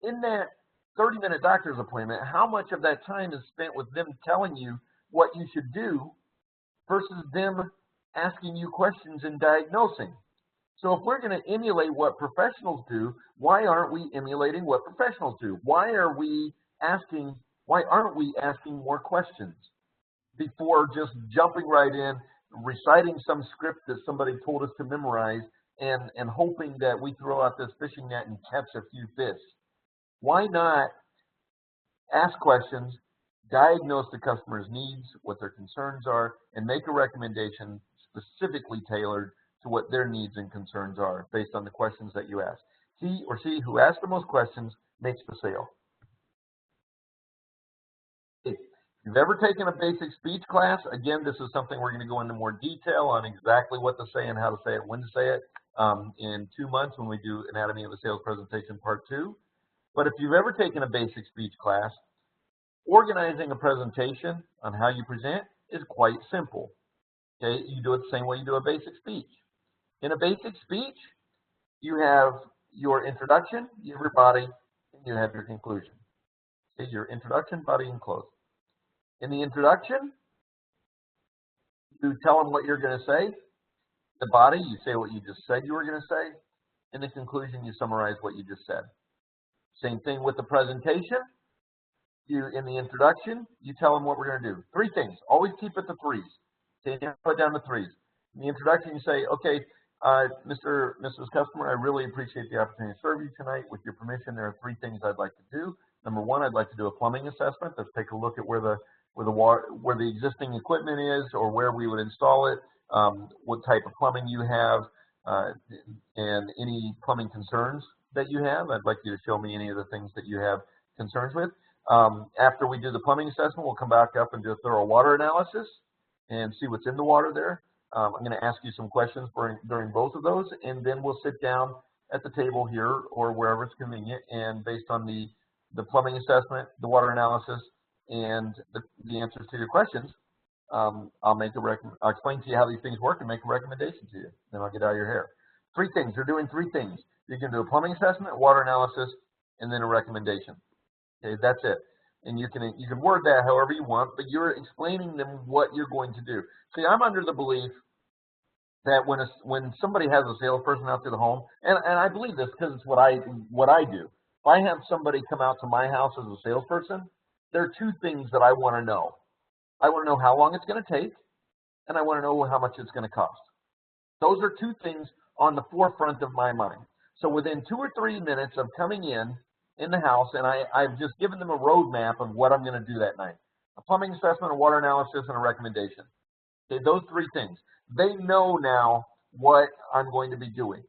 In that 30-minute doctor's appointment, how much of that time is spent with them telling you what you should do versus them asking you questions and diagnosing? So if we're going to emulate what professionals do, why aren't we emulating what professionals do? Why aren't we asking more questions before just jumping right in, reciting some script that somebody told us to memorize and hoping that we throw out this fishing net and catch a few fish? Why not ask questions, diagnose the customer's needs, what their concerns are, and make a recommendation specifically tailored to what their needs and concerns are based on the questions that you ask. He or she who asks the most questions makes the sale. If you've ever taken a basic speech class, again, this is something we're going to go into more detail on exactly what to say and how to say it, when to say it in 2 months when we do Anatomy of a Sales Presentation Part 2. But if you've ever taken a basic speech class, organizing a presentation on how you present is quite simple. Okay, you do it the same way you do a basic speech. In a basic speech, you have your introduction, you have your body, and you have your conclusion. Okay, your introduction, body, and close. In the introduction, you tell them what you're going to say. The body, you say what you just said you were going to say. In the conclusion, you summarize what you just said. Same thing with the presentation. In the introduction, you tell them what we're going to do. 3 things. Always keep it to 3s. Okay, you put down the 3s. In the introduction, you say, okay, Mrs. Customer, I really appreciate the opportunity to serve you tonight. With your permission, there are 3 things I'd like to do. Number 1, I'd like to do a plumbing assessment. Let's take a look at where the existing equipment is, or where we would install it, what type of plumbing you have, and any plumbing concerns that you have. I'd like you to show me any of the things that you have concerns with. After we do the plumbing assessment, we'll come back up and do a thorough water analysis and see what's in the water there. I'm going to ask you some questions during both of those, and then we'll sit down at the table here or wherever it's convenient, and based on the plumbing assessment, the water analysis, and the answers to your questions, I'll explain to you how these things work and make a recommendation to you. Then I'll get out of your hair. 3 things. They're doing 3 things. You can do a plumbing assessment, water analysis, and then a recommendation. Okay, that's it. And you can word that however you want, but you're explaining them what you're going to do. See, I'm under the belief that when somebody has a salesperson out to the home, and I believe this because it's what I do. If I have somebody come out to my house as a salesperson, there are 2 things that I want to know. I want to know how long it's going to take, and I want to know how much it's going to cost. Those are 2 things on the forefront of my mind. So within 2 or 3 minutes of coming in the house, and I've just given them a roadmap of what I'm going to do that night. A plumbing assessment, a water analysis, and a recommendation. Okay, those 3 things. They know now what I'm going to be doing.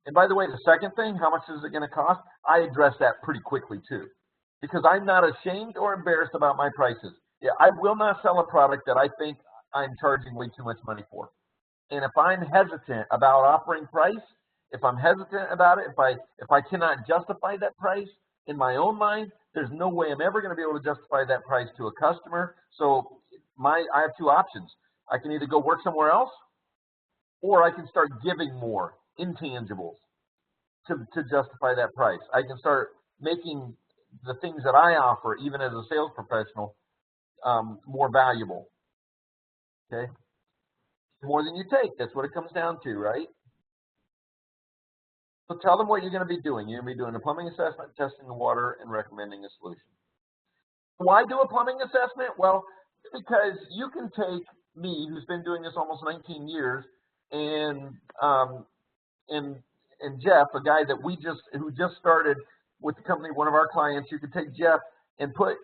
And by the way, the second thing, how much is it going to cost? I address that pretty quickly too, because I'm not ashamed or embarrassed about my prices. Yeah, I will not sell a product that I think I'm charging way too much money for. And if I'm hesitant about offering price, if I'm hesitant about it, if I cannot justify that price in my own mind, there's no way I'm ever going to be able to justify that price to a customer. So I have 2 options. I can either go work somewhere else, or I can start giving more intangibles to justify that price. I can start making the things that I offer, even as a sales professional, more valuable. Okay? More than you take. That's what it comes down to, right? So tell them what you're going to be doing. You're going to be doing a plumbing assessment, testing the water, and recommending a solution. Why do a plumbing assessment? Well, because you can take me, who's been doing this almost 19 years, and Jeff, a guy that who just started with the company, one of our clients. You could take Jeff and put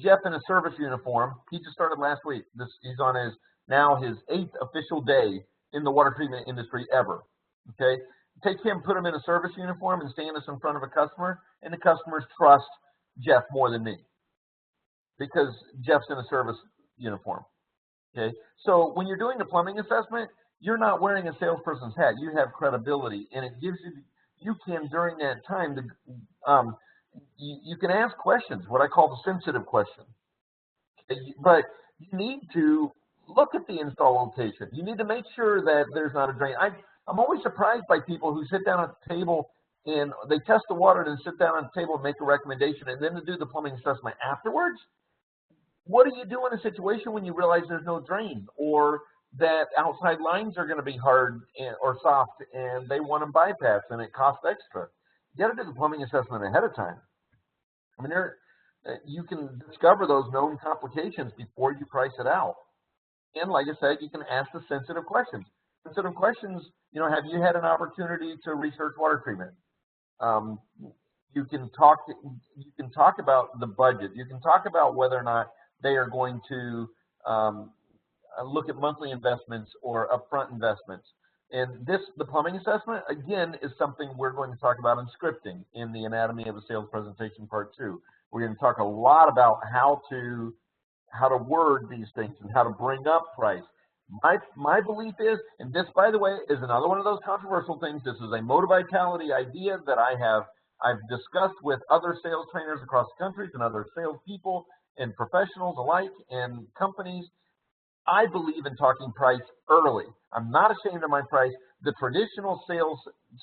Jeff in a service uniform. He just started last week. He's on his 8th official day in the water treatment industry ever. Okay, take him, put him in a service uniform, and stand us in front of a customer, and the customers trust Jeff more than me because Jeff's in a service uniform. Okay, so when you're doing the plumbing assessment, you're not wearing a salesperson's hat. You have credibility, and it gives you can during that time you can ask questions, what I call the sensitive questions. Okay? But you need to look at the install location. You need to make sure that there's not a drain. I'm always surprised by people who sit down at the table and they test the water and then sit down on the table and make a recommendation, and then to do the plumbing assessment afterwards. What do you do in a situation when you realize there's no drain, or that outside lines are going to be hard or soft and they want them bypassed and it costs extra? You got to do the plumbing assessment ahead of time. I mean, you can discover those known complications before you price it out. And like I said, you can ask the sensitive questions. Sensitive questions, have you had an opportunity to research water treatment? You can talk about the budget. You can talk about whether or not they are going to look at monthly investments or upfront investments. And the plumbing assessment, again, is something we're going to talk about in scripting in the Anatomy of a Sales Presentation Part 2. We're going to talk a lot about how how to word these things and how to bring up price. My belief is, and this, by the way, is another one of those controversial things. This is a Moti-Vitality idea that I've discussed with other sales trainers across the country and other salespeople and professionals alike and companies. I believe in talking price early. I'm not ashamed of my price. The traditional sales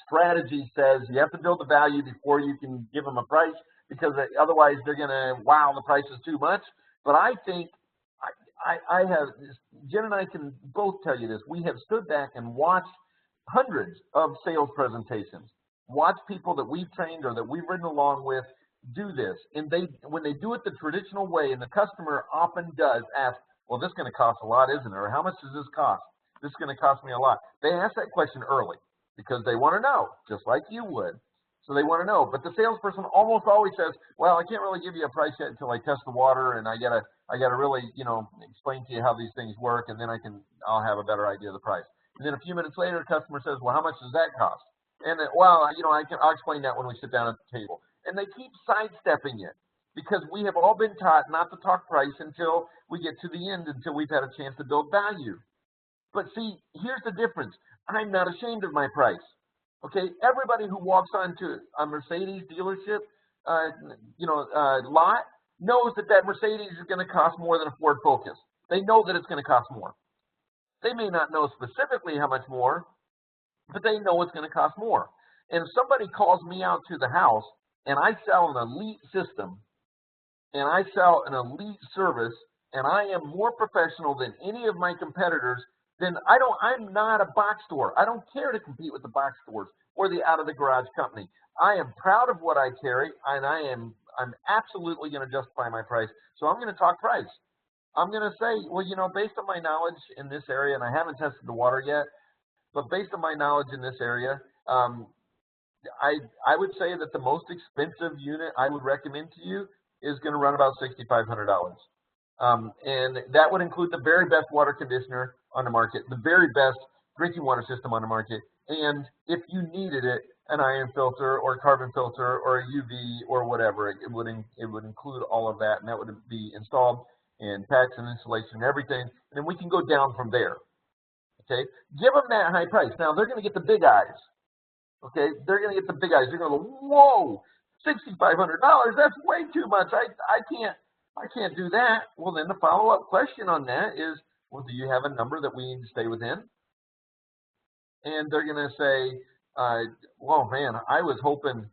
strategy says you have to build the value before you can give them a price, because otherwise they're going to, wow, the price is too much. But I think I have, Jen and I can both tell you this, we have stood back and watched hundreds of sales presentations, watched people that we've trained or that we've ridden along with do this. And when they do it the traditional way, and the customer often does ask, well, this is going to cost a lot, isn't it? Or how much does this cost? This is going to cost me a lot. They ask that question early because they want to know, just like you would. So they want to know. But the salesperson almost always says, well, I can't really give you a price yet until I test the water, and I gotta really, explain to you how these things work, and then I'll have a better idea of the price. And then a few minutes later, the customer says, well, how much does that cost? And then, well, I'll explain that when we sit down at the table. And they keep sidestepping it, because we have all been taught not to talk price until we get to the end, until we've had a chance to build value. But see, here's the difference. I'm not ashamed of my price. Okay, everybody who walks onto a Mercedes dealership, lot knows that Mercedes is going to cost more than a Ford Focus. They know that it's going to cost more. They may not know specifically how much more, but they know it's going to cost more. And if somebody calls me out to the house and I sell an elite system and I sell an elite service and I am more professional than any of my competitors, then I'm not a box store. I don't care to compete with the box stores or the out of the garage company. I am proud of what I carry, and I'm absolutely going to justify my price. So I'm going to talk price. I'm going to say, well, based on my knowledge in this area, and I haven't tested the water yet, but based on my knowledge in this area, I would say that the most expensive unit I would recommend to you is going to run about $6,500. And that would include the very best water conditioner on the market, the very best drinking water system on the market, and if you needed it, an iron filter or a carbon filter or a UV or whatever, it would include all of that, and that would be installed in packs and installation and everything, and then we can go down from there. Okay, give them that high price. Now they're going to get the big eyes. Okay, they're going to get the big eyes. They're going to go, whoa, $6,500. That's way too much. I can't do that. Well, then the follow-up question on that is, well, do you have a number that we need to stay within? And they're going to say, well, man, I was hoping,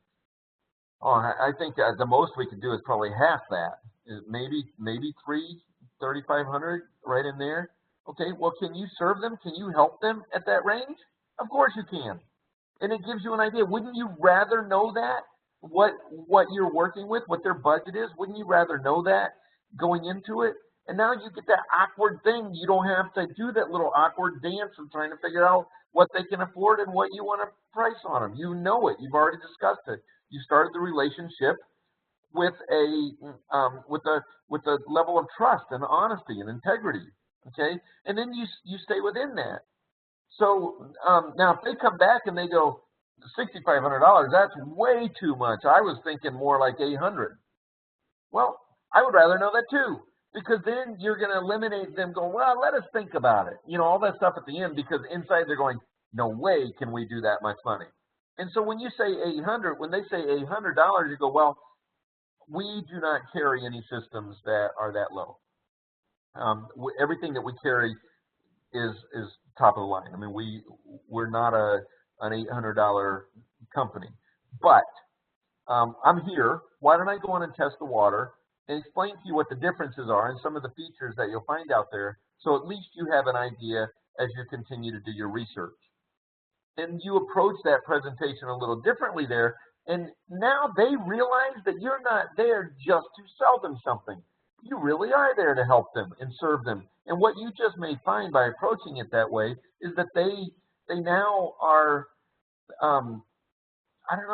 I think the most we could do is probably half that. Maybe $3,500 right in there. Okay, well, can you serve them? Can you help them at that range? Of course you can. And it gives you an idea. Wouldn't you rather know that, what you're working with, what their budget is? Wouldn't you rather know that going into it? And now you get that awkward thing. You don't have to do that little awkward dance of trying to figure out what they can afford and what you want to price on them. You know it. You've already discussed it. You started the relationship with a level of trust and honesty and integrity. Okay, and then you stay within that. So now if they come back and they go, $6,500, that's way too much. I was thinking more like $800. Well, I would rather know that too, because then you're going to eliminate them going, well, let us think about it. All that stuff at the end, because inside they're going, no way can we do that much money. And so when you say $800, when they say $800, you go, well, we do not carry any systems that are that low. Everything that we carry is top of the line. I mean, we're not an $800 company, but I'm here. Why don't I go on and test the water and explain to you what the differences are and some of the features that you'll find out there, so at least you have an idea as you continue to do your research. And you approach that presentation a little differently there, and now they realize that you're not there just to sell them something. You really are there to help them and serve them. And what you just may find by approaching it that way is that they now are,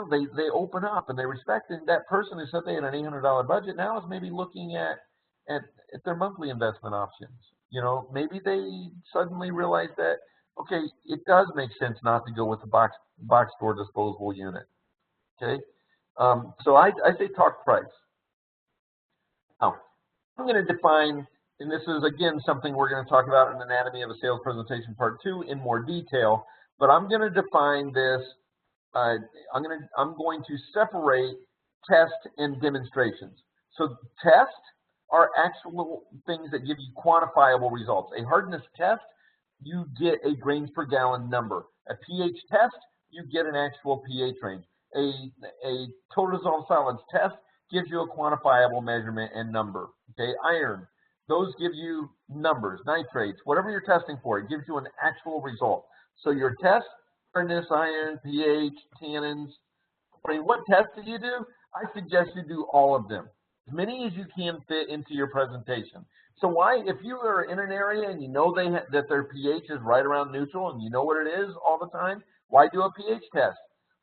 they open up and they respect it. That person who said they had an $800 budget now is maybe looking at their monthly investment options. Maybe they suddenly realize that, okay, it does make sense not to go with the box store disposable unit. Okay, so I say talk price. Now, I'm going to define and this is, again, something we're going to talk about in Anatomy of a Sales Presentation Part 2 in more detail, but I'm going to define this. I'm going to separate test and demonstrations. So test are actual things that give you quantifiable results. A hardness test, you get a grains per gallon number. A pH test, you get an actual pH range. A total dissolved solids test gives you a quantifiable measurement and number. Okay, iron, those give you numbers, nitrates, whatever you're testing for, it gives you an actual result. So your test, hardness, iron, pH, tannins. I mean, what test do you do? I suggest you do all of them, as many as you can fit into your presentation. So why, if you are in an area and you know that their pH is right around neutral and you know what it is all the time, why do a pH test?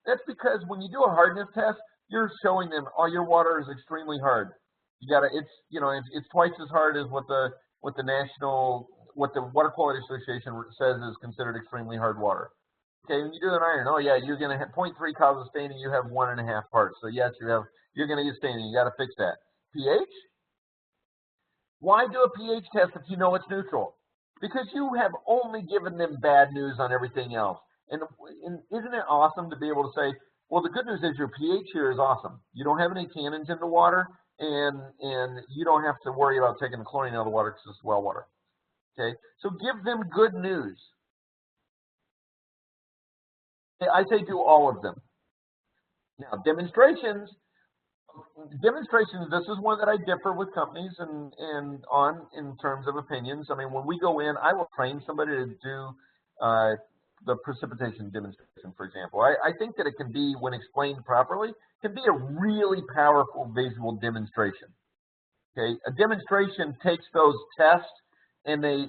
That's because when you do a hardness test, you're showing them, oh, your water is extremely hard. You gotta, it's twice as hard as what the Water Quality Association says is considered extremely hard water. Okay, when you do an iron, oh yeah, you're gonna have 0.3 causes staining, you have 1.5 parts. So yes, you're gonna get staining. You gotta fix that. pH? Why do a pH test if you know it's neutral? Because you have only given them bad news on everything else. And isn't it awesome to be able to say, well, the good news is your pH here is awesome. You don't have any tannins in the water, and you don't have to worry about taking the chlorine out of the water because it's well water. Okay, so give them good news. I say do all of them. Now, demonstrations, this is one that I differ with companies and in terms of opinions. I mean, when we go in, I will train somebody to do the precipitation demonstration, for example. I think that it can be, when explained properly, can be a really powerful visual demonstration. Okay, a demonstration takes those tests and they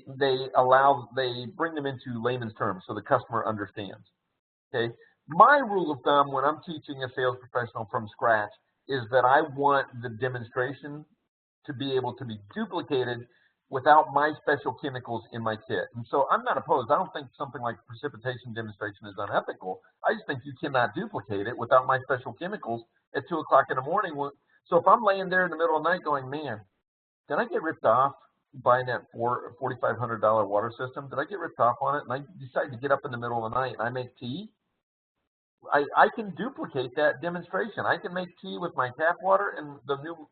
bring them into layman's terms so the customer understands. Okay, my rule of thumb when I'm teaching a sales professional from scratch is that I want the demonstration to be able to be duplicated without my special chemicals in my kit. And so I'm not opposed. I don't think something like precipitation demonstration is unethical. I just think you cannot duplicate it without my special chemicals at 2 o'clock in the morning. So if I'm laying there in the middle of the night going, man, did I get ripped off buying that $4,500 water system? Did I get ripped off on it? And I decide to get up in the middle of the night and I make tea. I can duplicate that demonstration. I can make tea with my tap water and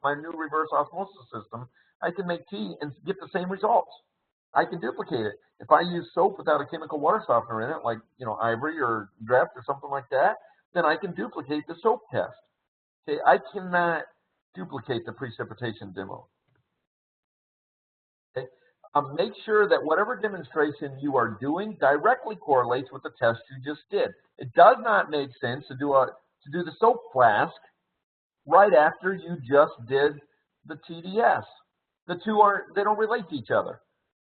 my new reverse osmosis system. I can make tea and get the same results. I can duplicate it. If I use soap without a chemical water softener in it, like Ivory or Dreft or something like that, then I can duplicate the soap test. Okay, I cannot duplicate the precipitation demo. Okay, make sure that whatever demonstration you are doing directly correlates with the test you just did. It does not make sense to do the soap flask right after you just did the TDS. The two they don't relate to each other.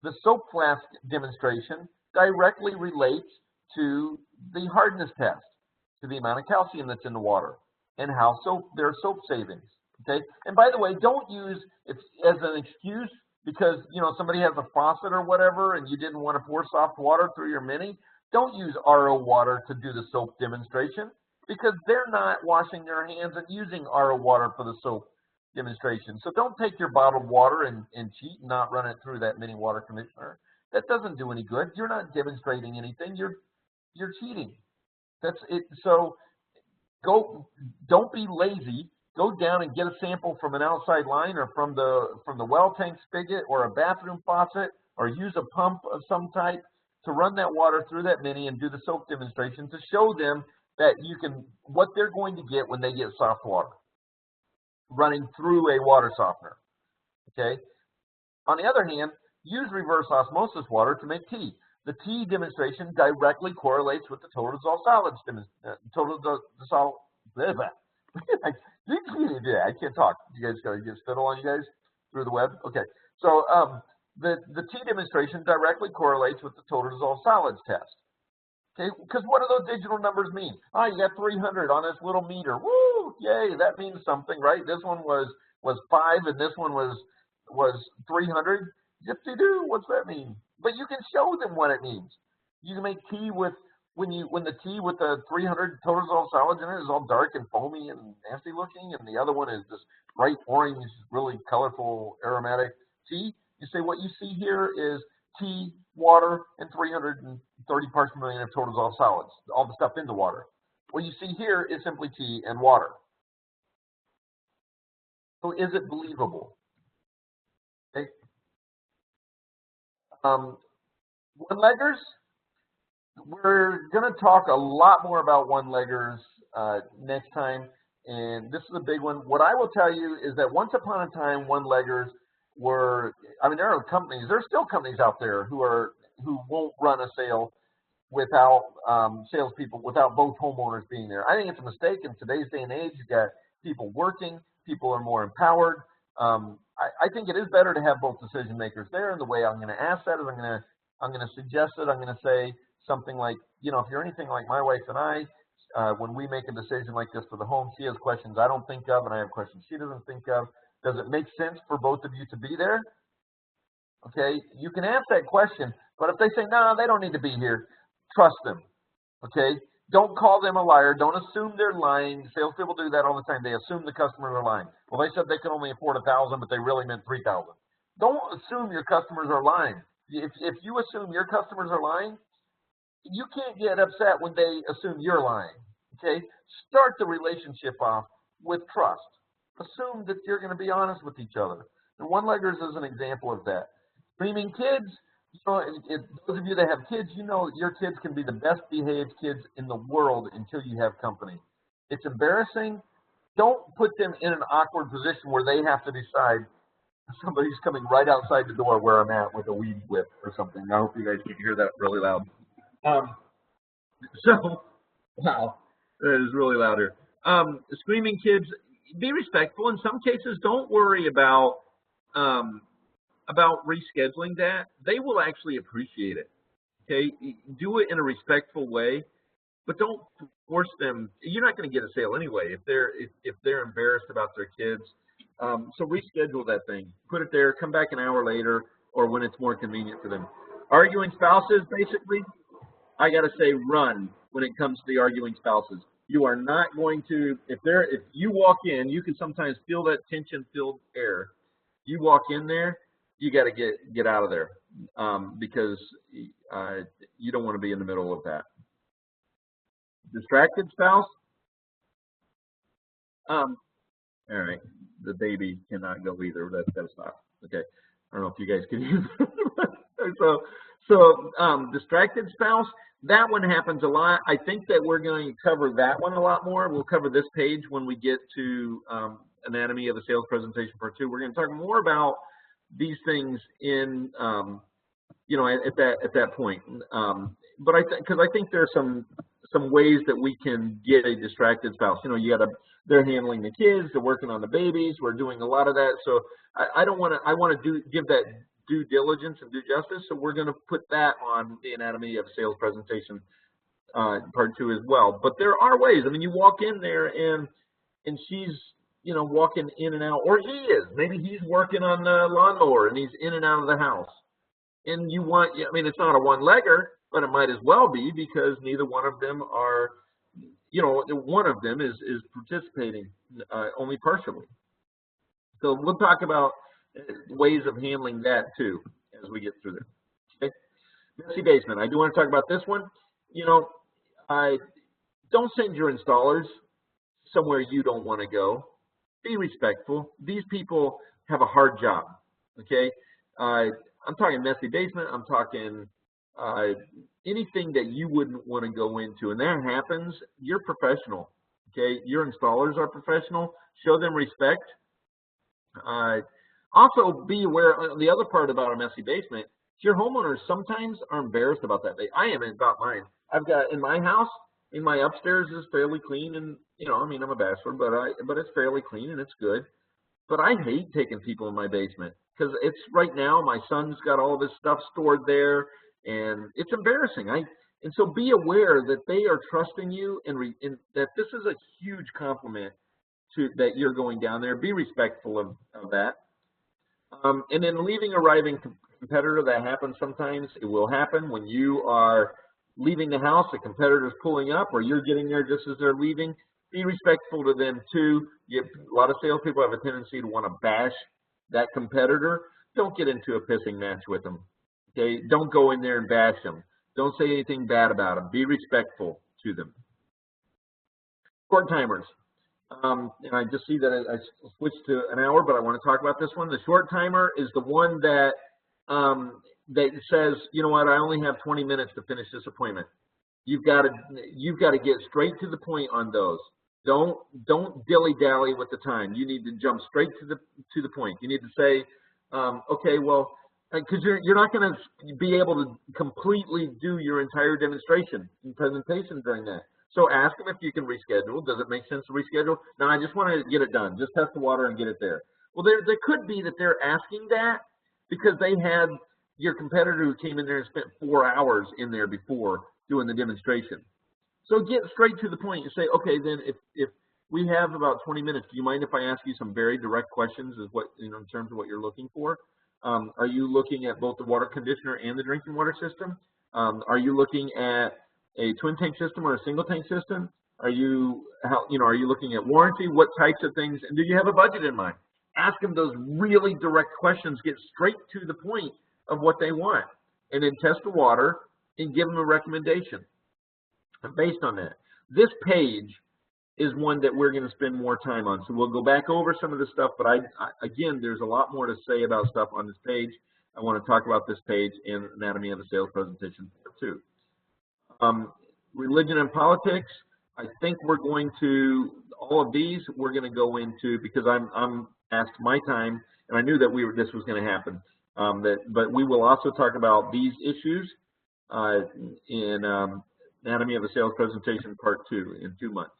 The soap flask demonstration directly relates to the hardness test, to the amount of calcium that's in the water, and how there are soap savings. Okay, and by the way, don't use it as an excuse because somebody has a faucet or whatever, and you didn't want to pour soft water through your mini. Don't use RO water to do the soap demonstration because they're not washing their hands and using RO water for the soap demonstration. So don't take your bottled water and cheat and not run it through that mini water conditioner. That doesn't do any good. You're not demonstrating anything. You're cheating. That's it. So don't be lazy. Go down and get a sample from an outside line or from the well tank spigot or a bathroom faucet, or use a pump of some type to run that water through that mini and do the soap demonstration to show them that what they're going to get when they get soft water running through a water softener. Okay. On the other hand, use reverse osmosis water to make tea. The tea demonstration directly correlates with the total dissolved solids I can't talk. You guys got to get spittle on you guys through the web. Okay. So the tea demonstration directly correlates with the total dissolved solids test. Okay, because what do those digital numbers mean? Oh, you got 300 on this little meter. Woo! Yay! That means something, right? This one was 5, and this one was 300. Yip-de-doo! What's that mean? But you can show them what it means. You can make tea with when the tea with the 300 total dissolved solids in it is all dark and foamy and nasty looking, and the other one is this bright orange, really colorful aromatic tea. You say what you see here is tea, water, and 330 parts per million of total dissolved solids, all the stuff in the water. What you see here is simply tea and water. So is it believable? Okay. One-leggers, we're going to talk a lot more about one-leggers next time, and this is a big one. What I will tell you is that once upon a time, one-leggers were, I mean, there are companies, there's still companies out there who won't run a sale without salespeople, without both homeowners being there. I think it's a mistake in today's day and age. You've got people working, people are more empowered. I think it is better to have both decision makers there, and the way I'm going to ask that is I'm going to suggest it. I'm going to say something like, you know, if you're anything like my wife and I, when we make a decision like this for the home, she has questions I don't think of, and I have questions she doesn't think of. Does it make sense for both of you to be there? Okay, you can ask that question, but if they say, no, they don't need to be here, trust them, okay? Don't call them a liar. Don't assume they're lying. Salespeople do that all the time. They assume the customers are lying. Well, they said they could only afford 1,000, but they really meant 3,000. Don't assume your customers are lying. If you assume your customers are lying, you can't get upset when they assume you're lying, okay? Start the relationship off with trust. Assume that you're going to be honest with each other. And one-leggers is an example of that. Screaming kids, you know, those of you that have kids, you know your kids can be the best behaved kids in the world until you have company. It's embarrassing. Don't put them in an awkward position where they have to decide somebody's coming right outside the door where I'm at with a weed whip or something. I hope you guys can hear that really loud. Wow, that is really loud here. Screaming kids, be respectful. In some cases, don't worry about rescheduling that. They will actually appreciate it. Okay, do it in a respectful way, but don't force them. You're not going to get a sale anyway if they're embarrassed about their kids. So reschedule that thing. Put it there. Come back an hour later, or when it's more convenient for them. Arguing spouses, basically, I got to say, run when it comes to the arguing spouses. You are not going to, if you walk in, you can sometimes feel that tension-filled air. You walk in there, you got to get out of there because you don't want to be in the middle of that. Distracted spouse. All right, the baby cannot go either. That's got to stop. Okay, I don't know if you guys can hear. So distracted spouse. That one happens a lot. I think that we're going to cover that one a lot more. We'll cover this page when we get to anatomy of the sales presentation part 2. We're going to talk more about these things in, you know, at that point. But because I think there's some ways that we can get a distracted spouse. You know, they're handling the kids, they're working on the babies. We're doing a lot of that. So I want to give that due diligence and due justice. So we're going to put that on the anatomy of sales presentation part 2 as well. But there are ways. I mean, you walk in there and she's, you know, walking in and out, or he is. Maybe he's working on the lawnmower and he's in and out of the house. And you want, I mean, it's not a one-legger, but it might as well be because neither one of them are, you know, one of them is participating only partially. So we'll talk about ways of handling that too as we get through there. Okay. Messy basement. I do want to talk about this one. You know, don't send your installers somewhere you don't want to go. Be respectful. These people have a hard job. Okay. I'm talking messy basement. I'm talking anything that you wouldn't want to go into, and that happens. You're professional. Okay. Your installers are professional. Show them respect. Also, be aware, the other part about a messy basement, your homeowners sometimes are embarrassed about that. I am about mine. I've got, in my house, in my upstairs is fairly clean, and, you know, I mean, I'm a bachelor, but it's fairly clean and it's good. But I hate taking people in my basement because it's right now, my son's got all this stuff stored there, and it's embarrassing. And so be aware that they are trusting you and that this is a huge compliment to that you're going down there. Be respectful of that. And then leaving a arriving competitor, that happens sometimes. It will happen when you are leaving the house, the competitor's pulling up, or you're getting there just as they're leaving. Be respectful to them too. A lot of salespeople have a tendency to want to bash that competitor. don't get into a pissing match with them. Okay, don't go in there and bash them. Don't say anything bad about them. Be respectful to them. Short timers. And I just see that I switched to an hour, but I want to talk about this one. The short timer is the one that that says, you know what, I only have 20 minutes to finish this appointment. You've got to get straight to the point on those. Don't dilly-dally with the time. You need to jump straight to the point. You need to say, okay, well, because you're not going to be able to completely do your entire demonstration and presentation during that. So ask them if you can reschedule. Does it make sense to reschedule? No, I just want to get it done. Just test the water and get it there. Well, there could be that they're asking that because they had your competitor who came in there and spent 4 hours in there before doing the demonstration. So get straight to the point and say, okay, then if we have about 20 minutes, do you mind if I ask you some very direct questions as what, in terms of what you're looking for? Are you looking at both the water conditioner and the drinking water system? Are you looking at a twin tank system or a single tank system? Are you looking at warranty? What types of things? And do you have a budget in mind? Ask them those really direct questions. Get straight to the point of what they want, and then test the water and give them a recommendation based on that. This page is one that we're going to spend more time on. So we'll go back over some of the stuff, but again, there's a lot more to say about stuff on this page. I want to talk about this page and Anatomy of a Sales Presentation Part 2. Religion and politics, I think we're going to, all of these we're going to go into because I'm asked my time, and I knew that this was going to happen. But we will also talk about these issues in Anatomy of a Sales Presentation Part 2 in 2 months.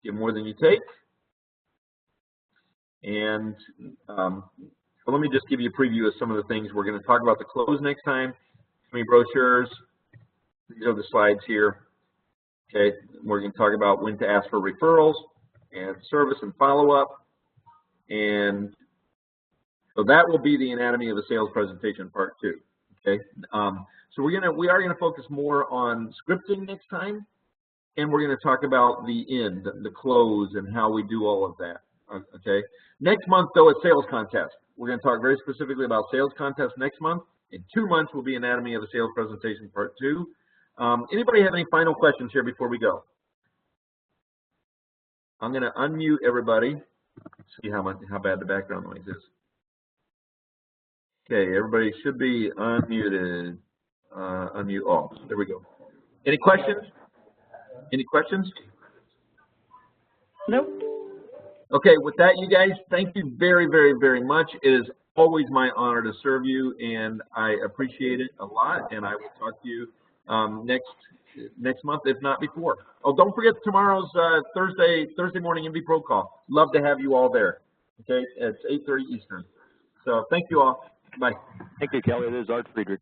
Give more than you take. And so let me just give you a preview of some of the things. We're going to talk about the close next time. Brochures. These are the slides here. Okay, we're going to talk about when to ask for referrals and service and follow-up. And so that will be the Anatomy of a Sales Presentation Part 2. Okay, so we are gonna focus more on scripting next time, and we're going to talk about the end, the close, and how we do all of that. Okay. Next month, though, it's sales contest. We're going to talk very specifically about sales contest next month. In 2 months will be Anatomy of a Sales Presentation Part 2. Anybody have any final questions here before we go? I'm going to unmute everybody. See how bad the background noise is. Okay, everybody should be unmuted. Unmute all. There we go. Any questions? Any questions? Nope. Okay, with that, you guys, thank you very, very, very much. It is always my honor to serve you, and I appreciate it a lot. And I will talk to you next month, if not before. Oh, don't forget tomorrow's Thursday morning MV Pro call. Love to have you all there. Okay, it's 8:30 Eastern. So thank you all. Bye. Thank you, Kelly. This is Art Friedrich.